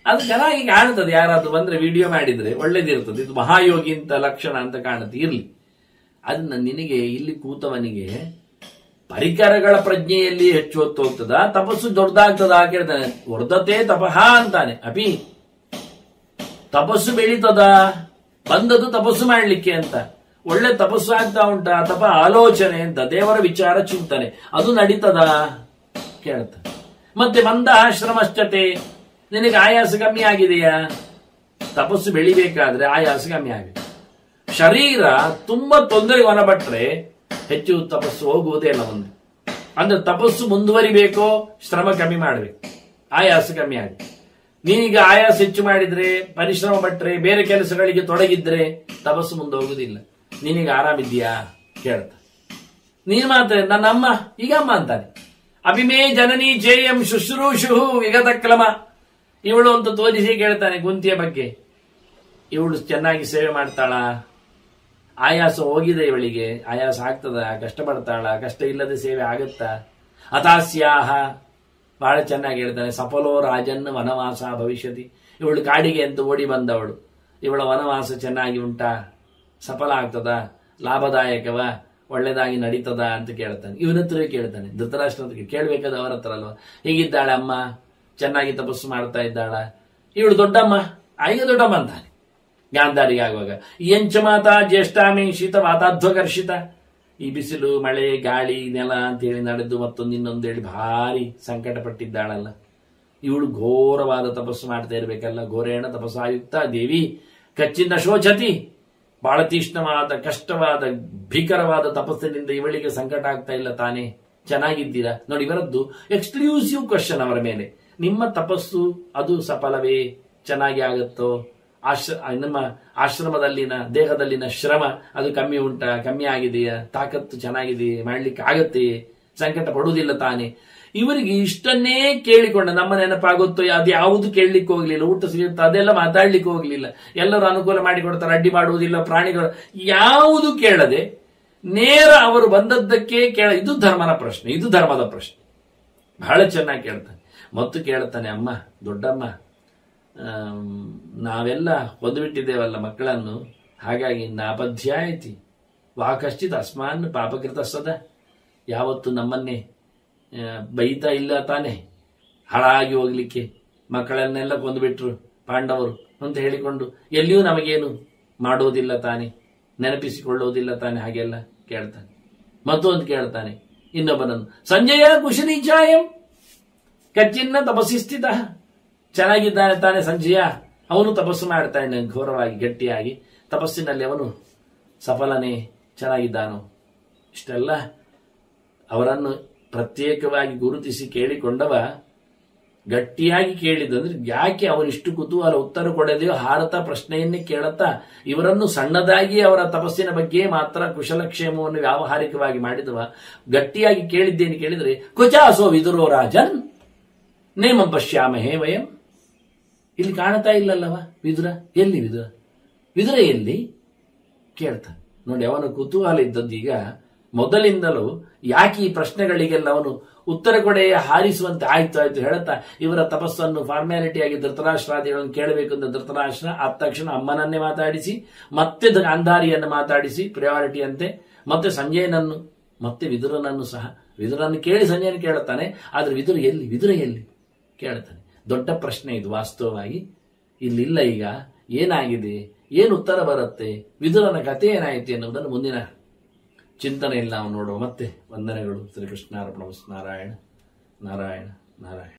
ಅದು ಚೆನ್ನಾಗಿ ಕಾಣುತ್ತದೆ, ಯಾರಾದ್ರೂ ಬಂದ್ರೆ ವಿಡಿಯೋ ಮಾಡಿದ್ರೆ ಒಳ್ಳೇದಿರ್ತದೆ. ಇದು ಮಹಾಯೋಗಿ ಅಂತ ಲಕ್ಷಣ ಅಂತ ಕಾಣುತ್ತೆ. ಇರ್ಲಿ, ಅದನ್ನ ನಿನಗೆ ಇಲ್ಲಿ ಕೂತವನಿಗೆ ಪರಿಕರಗಳ ಪ್ರಜ್ಞೆಯಲ್ಲಿ ಹೆಚ್ಚು ಹೊತ್ತು ಹೋಗ್ತದ, ತಪಸ್ಸು ದೊಡ್ಡದಾಗ್ತದ ಕೇಳ್ತಾನೆ. ವರ್ಧತೆ ತಪಃ ಅಂತಾನೆ. ಅಪಿ ತಪಸ್ಸು ಬೆಳೀತದ, ಬಂದದ್ದು ತಪಸ್ಸು ಮಾಡ್ಲಿಕ್ಕೆ ಅಂತ. ಒಳ್ಳೆ ತಪಸ್ಸು ಆಗ್ತಾ ಉಂಟಾ, ತಪ ಆಲೋಚನೆ ಅಂತ, ದೇವರ ವಿಚಾರ ಚಿಂತನೆ, ಅದು ನಡೀತದ ಕೇಳ್ತಾನೆ. ಮತ್ತೆ ಮಂದ ಶ್ರಮಶ್ಚತೆ, ನಿನಗೆ ಆಯಾಸ ಕಮ್ಮಿ ಆಗಿದೆಯಾ? ತಪಸ್ಸು ಬೆಳಿಬೇಕಾದ್ರೆ ಆಯಾಸ ಕಮ್ಮಿ ಆಗಿದೆ. ಶರೀರ ತುಂಬಾ ತೊಂದರೆಗೆ ಒಳಪಟ್ರೆ ಹೆಚ್ಚು ತಪಸ್ಸು ಹೋಗುವುದೇ ಇಲ್ಲ ಮುಂದೆ. ಅಂದ್ರೆ ತಪಸ್ಸು ಮುಂದುವರಿಬೇಕೋ ಶ್ರಮ ಕಮ್ಮಿ ಮಾಡಬೇಕು, ಆಯಾಸ ಕಮ್ಮಿ ಆಗುತ್ತೆ. ನೀನೀಗ ಆಯಾಸ ಹೆಚ್ಚು ಮಾಡಿದ್ರೆ, ಪರಿಶ್ರಮ ಪಟ್ರೆ, ಬೇರೆ ಕೆಲಸಗಳಿಗೆ ತೊಡಗಿದ್ರೆ ತಪಸ್ಸು ಮುಂದೆ ಹೋಗುದಿಲ್ಲ. ನೀನೀಗ ಆರಾಮಿದ್ಯಾ ಕೇಳ್ತ. ನೀನ್ ಮಾತ್ರ ನನ್ನ ಅಮ್ಮ, ಈಗ ಅಮ್ಮ ಅಂತಾನೆ. ಅಭಿಮೇ ಜನನಿ ಜೇಯಂ ಶುಶ್ರೂಷು ವಿಗತ ಕ್ರಮ, ಇವಳು ಅಂತ ತೋರಿಸಿ ಕೇಳ್ತಾನೆ ಕುಂತಿಯ ಬಗ್ಗೆ. ಇವಳು ಚೆನ್ನಾಗಿ ಸೇವೆ ಮಾಡ್ತಾಳ, ಆಯಾಸ ಹೋಗಿದೆ ಇವಳಿಗೆ, ಆಯಾಸ ಆಗ್ತದ, ಕಷ್ಟಪಡ್ತಾಳ, ಕಷ್ಟ ಇಲ್ಲದೆ ಸೇವೆ ಆಗುತ್ತಾ? ಅತಾಸ್ಯಾಹ, ಬಹಳ ಚೆನ್ನಾಗಿ ಹೇಳ್ತಾನೆ. ಸಫಲೋ ರಾಜನ್ ವನವಾಸ ಭವಿಷ್ಯತಿ, ಇವಳು ಕಾಡಿಗೆ ಅಂತ ಓಡಿ ಬಂದವಳು, ಇವಳ ವನವಾಸ ಚೆನ್ನಾಗಿ ಉಂಟಾ, ಸಫಲ ಆಗ್ತದ, ಲಾಭದಾಯಕವ, ಒಳ್ಳೆದಾಗಿ ನಡೀತದ ಅಂತ ಕೇಳ್ತಾನೆ. ಇವನ ಹತ್ರವೇ ಕೇಳ್ತಾನೆ, ಧೃತರಾಷ್ಟ್ರ ಹತ್ರ ಕೇಳ್ಬೇಕಾದ ಅವರ ಹತ್ರ ಅಲ್ವಾ. ಹೇಗಿದ್ದಾಳೆ ಅಮ್ಮ, ಚೆನ್ನಾಗಿ ತಪಸ್ಸು ಮಾಡ್ತಾ ಇದ್ದಾಳ, ಇವಳು ದೊಡ್ಡಮ್ಮ, ಈಗ ದೊಡ್ಡಮ್ಮ ಅಂತಾನೆ. ಗಾಂಧಾರಿಗೆ ಆಗುವಾಗ ಎಂಚ ಮಾತಾ ಜ್ಯೇಷ್ಠಾಮಿ ಶೀತ ವಾತಾಧ್ವಕರ್ಷಿತ, ಈ ಬಿಸಿಲು ಮಳೆ ಗಾಳಿ ನೆಲ ಅಂತ ಹೇಳಿ ನಡೆದು ಮತ್ತೊಂದು ಇನ್ನೊಂದು ಹೇಳಿ ಭಾರಿ ಸಂಕಟ ಪಟ್ಟಿದ್ದಾಳಲ್ಲ, ಇವಳು ಘೋರವಾದ ತಪಸ್ಸು ಮಾಡ್ತಾ ಇರ್ಬೇಕಲ್ಲ. ಘೋರೇಣ ತಪಸ್ಸಾಯುಕ್ತ ದೇವಿ ಕಚ್ಚಿನ ಶೋಚತಿ, ಬಹಳ ತೀಕ್ಷ್ಣವಾದ ಕಷ್ಟವಾದ ಭೀಕರವಾದ ತಪಸ್ಸಿನಿಂದ ಇವಳಿಗೆ ಸಂಕಟ ಆಗ್ತಾ ಇಲ್ಲ ತಾನೇ? ಚೆನ್ನಾಗಿದ್ದೀರಾ? ನೋಡಿ, ಇವರದ್ದು ಎಕ್ಸ್ಕ್ಲೂಸಿವ್ ಕ್ವಶನ್ ಅವರ ಮೇಲೆ. ನಿಮ್ಮ ತಪಸ್ಸು ಅದು ಸಫಲವೇ, ಚೆನ್ನಾಗಿ ಆಗುತ್ತೋ? ನಮ್ಮ ಆಶ್ರಮದಲ್ಲಿನ ದೇಹದಲ್ಲಿನ ಶ್ರಮ ಅದು ಕಮ್ಮಿ ಉಂಟಾ, ಕಮ್ಮಿ ಆಗಿದೆಯಾ, ತಾಕತ್ತು ಚೆನ್ನಾಗಿದೆಯೇ, ಮಾಡ್ಲಿಕ್ಕೆ ಆಗತ್ತೆಯೇ, ಸಂಕಟ ಪಡುವುದಿಲ್ಲ ತಾನೆ? ಇವರಿಗೆ ಇಷ್ಟನ್ನೇ ಕೇಳಿಕೊಂಡ ನಮ್ಮ ನೆನಪಾಗುತ್ತೋ ಅದು ಯಾವುದು ಕೇಳಲಿಕ್ಕೆ ಹೋಗ್ಲಿಲ್ಲ. ಊಟ ಸಿಗುತ್ತೋ ಅದೆಲ್ಲ ಮಾತಾಡ್ಲಿಕ್ಕೆ ಹೋಗ್ಲಿಲ್ಲ. ಎಲ್ಲರೂ ಅನುಕೂಲ ಮಾಡಿಕೊಡ್ತಾರೆ, ಅಡ್ಡಿ ಮಾಡುವುದಿಲ್ಲ, ಪ್ರಾಣಿಗಳು ಯಾವುದು ಕೇಳದೆ ನೇರ ಅವರು ಬಂದದ್ದಕ್ಕೆ ಇದು ಧರ್ಮನ ಪ್ರಶ್ನೆ, ಇದು ಧರ್ಮದ ಪ್ರಶ್ನೆ. ಬಹಳ ಚೆನ್ನಾಗಿ ಕೇಳ್ತಾನೆ. ಮತ್ತು ಕೇಳ್ತಾನೆ, ಅಮ್ಮ ದೊಡ್ಡಮ್ಮ, ನಾವೆಲ್ಲ ಹೊಂದ್ಬಿಟ್ಟಿದ್ದೇವಲ್ಲ ಮಕ್ಕಳನ್ನು, ಹಾಗಾಗಿ ನಾಪಧ್ಯಾಯತಿ ವಾಕಶ್ಚಿತ್ ಅಸ್ಮಾನ್ ಪಾಪಕೃತ ಸದ, ಯಾವತ್ತು ನಮ್ಮನ್ನೇ ಬೈತಾ ಇಲ್ಲ ತಾನೆ, ಹಾಳಾಗಿ ಹೋಗ್ಲಿಕ್ಕೆ ಮಕ್ಕಳನ್ನೆಲ್ಲ ಕೊಂದುಬಿಟ್ರು ಪಾಂಡವರು ಅಂತ ಹೇಳಿಕೊಂಡು ಎಲ್ಲಿಯೂ ನಮಗೇನು ಮಾಡೋದಿಲ್ಲ ತಾನೆ, ನೆನಪಿಸಿಕೊಳ್ಳೋದಿಲ್ಲ ತಾನೆ, ಹಾಗೆಲ್ಲ ಕೇಳ್ತಾನೆ. ಮತ್ತೊಂದು ಕೇಳ್ತಾನೆ ಇನ್ನೊಬ್ಬನನ್ನು, ಸಂಜಯ ಕುಶಲಿ ಚಾಯಂ ಕಚ್ಚಿನ್ನ ತಪಸ್ಸಿ ಸ್ಥಿತ, ಚೆನ್ನಾಗಿದ್ದಾನೆ ತಾನೆ ಸಂಜಯ, ಅವನು ತಪಸ್ಸು ಮಾಡ್ತಾನೆ ಘೋರವಾಗಿ ಗಟ್ಟಿಯಾಗಿ, ತಪಸ್ಸಿನಲ್ಲಿ ಅವನು ಸಫಲನೇ, ಚೆನ್ನಾಗಿದ್ದಾನು. ಇಷ್ಟೆಲ್ಲ ಅವರನ್ನು ಪ್ರತ್ಯೇಕವಾಗಿ ಗುರುತಿಸಿ ಕೇಳಿಕೊಂಡವ ಗಟ್ಟಿಯಾಗಿ ಕೇಳಿದಂದ್ರೆ, ಯಾಕೆ ಅವನಿಷ್ಟು ಕುತೂಹಲ ಉತ್ತರ ಕೊಡದೆಯೋ ಹಾರತ ಪ್ರಶ್ನೆಯನ್ನೇ ಕೇಳುತ್ತಾ ಇವರನ್ನು ಸಣ್ಣದಾಗಿ ಅವರ ತಪಸ್ಸಿನ ಬಗ್ಗೆ ಮಾತ್ರ ಕುಶಲಕ್ಷೇಮವನ್ನು ವ್ಯಾವಹಾರಿಕವಾಗಿ ಮಾಡಿದವ ಗಟ್ಟಿಯಾಗಿ ಕೇಳಿದ್ದೇನೆ ಕೇಳಿದ್ರೆ, ಕುಚಾಸೋ ವಿದುರೋ ರಾಜನ್ ನೇಮ ಪಶ್ಯಾಮಹೇ ವಯಂ. ಇಲ್ಲಿ ಕಾಣ್ತಾ ಇಲ್ಲಲ್ಲವ ವಿದುರ, ಎಲ್ಲಿ ವಿದುರ, ವಿದುರ ಎಲ್ಲಿ ಕೇಳ್ತಾನೆ ನೋಡಿ. ಅವನ ಕುತೂಹಲ ಇದ್ದದ್ದೀಗ ಮೊದಲಿಂದಲೂ ಯಾಕೆ ಈ ಪ್ರಶ್ನೆಗಳಿಗೆಲ್ಲ ಅವನು ಉತ್ತರ ಕೊಡೆಯ ಹಾರಿಸುವಂತೆ ಆಯ್ತು ಹೇಳುತ್ತಾ ಇವರ ತಪಸ್ಸನ್ನು ಫಾರ್ಮ್ಯಾಲಿಟಿಯಾಗಿ ಧೃತರಾಷ್ಟ್ರಾದಿಗಳನ್ನು ಕೇಳಬೇಕು ಅಂತ ಧೃತರಾಷ್ಟ್ರ ಆದ ತಕ್ಷಣ ಅಮ್ಮನನ್ನೇ ಮಾತಾಡಿಸಿ, ಮತ್ತೆ ಗಾಂಧಾರಿಯನ್ನು ಮಾತಾಡಿಸಿ ಪ್ರಿಯಾರಿಟಿ ಅಂತೆ, ಮತ್ತೆ ಸಂಜಯನನ್ನು ಮತ್ತೆ ವಿದುರನನ್ನು ಸಹ, ವಿದುರನ್ನು ಕೇಳಿ ಸಂಜಯನ ಕೇಳುತ್ತಾನೆ, ಆದ್ರೆ ವಿದುರ ಎಲ್ಲಿ ಕೇಳ್ತಾನೆ. ದೊಡ್ಡ ಪ್ರಶ್ನೆ ಇದು ವಾಸ್ತವವಾಗಿ. ಇಲ್ಲಿಲ್ಲ. ಈಗ ಏನಾಗಿದೆ, ಏನು ಉತ್ತರ ಬರುತ್ತೆ, ವಿದುರನ ಕಥೆ ಏನಾಯಿತು ಎನ್ನುವುದನ್ನು ಮುಂದಿನ ಚಿಂತನೆಯಲ್ಲಿ ನಾವು ನೋಡುವ. ಮತ್ತೆ ವಂದನೆಗಳು. ಶ್ರೀಕೃಷ್ಣಾರ್ಪಣಮಸ್ತು. ನಾರಾಯಣ ನಾರಾಯಣ ನಾರಾಯಣ.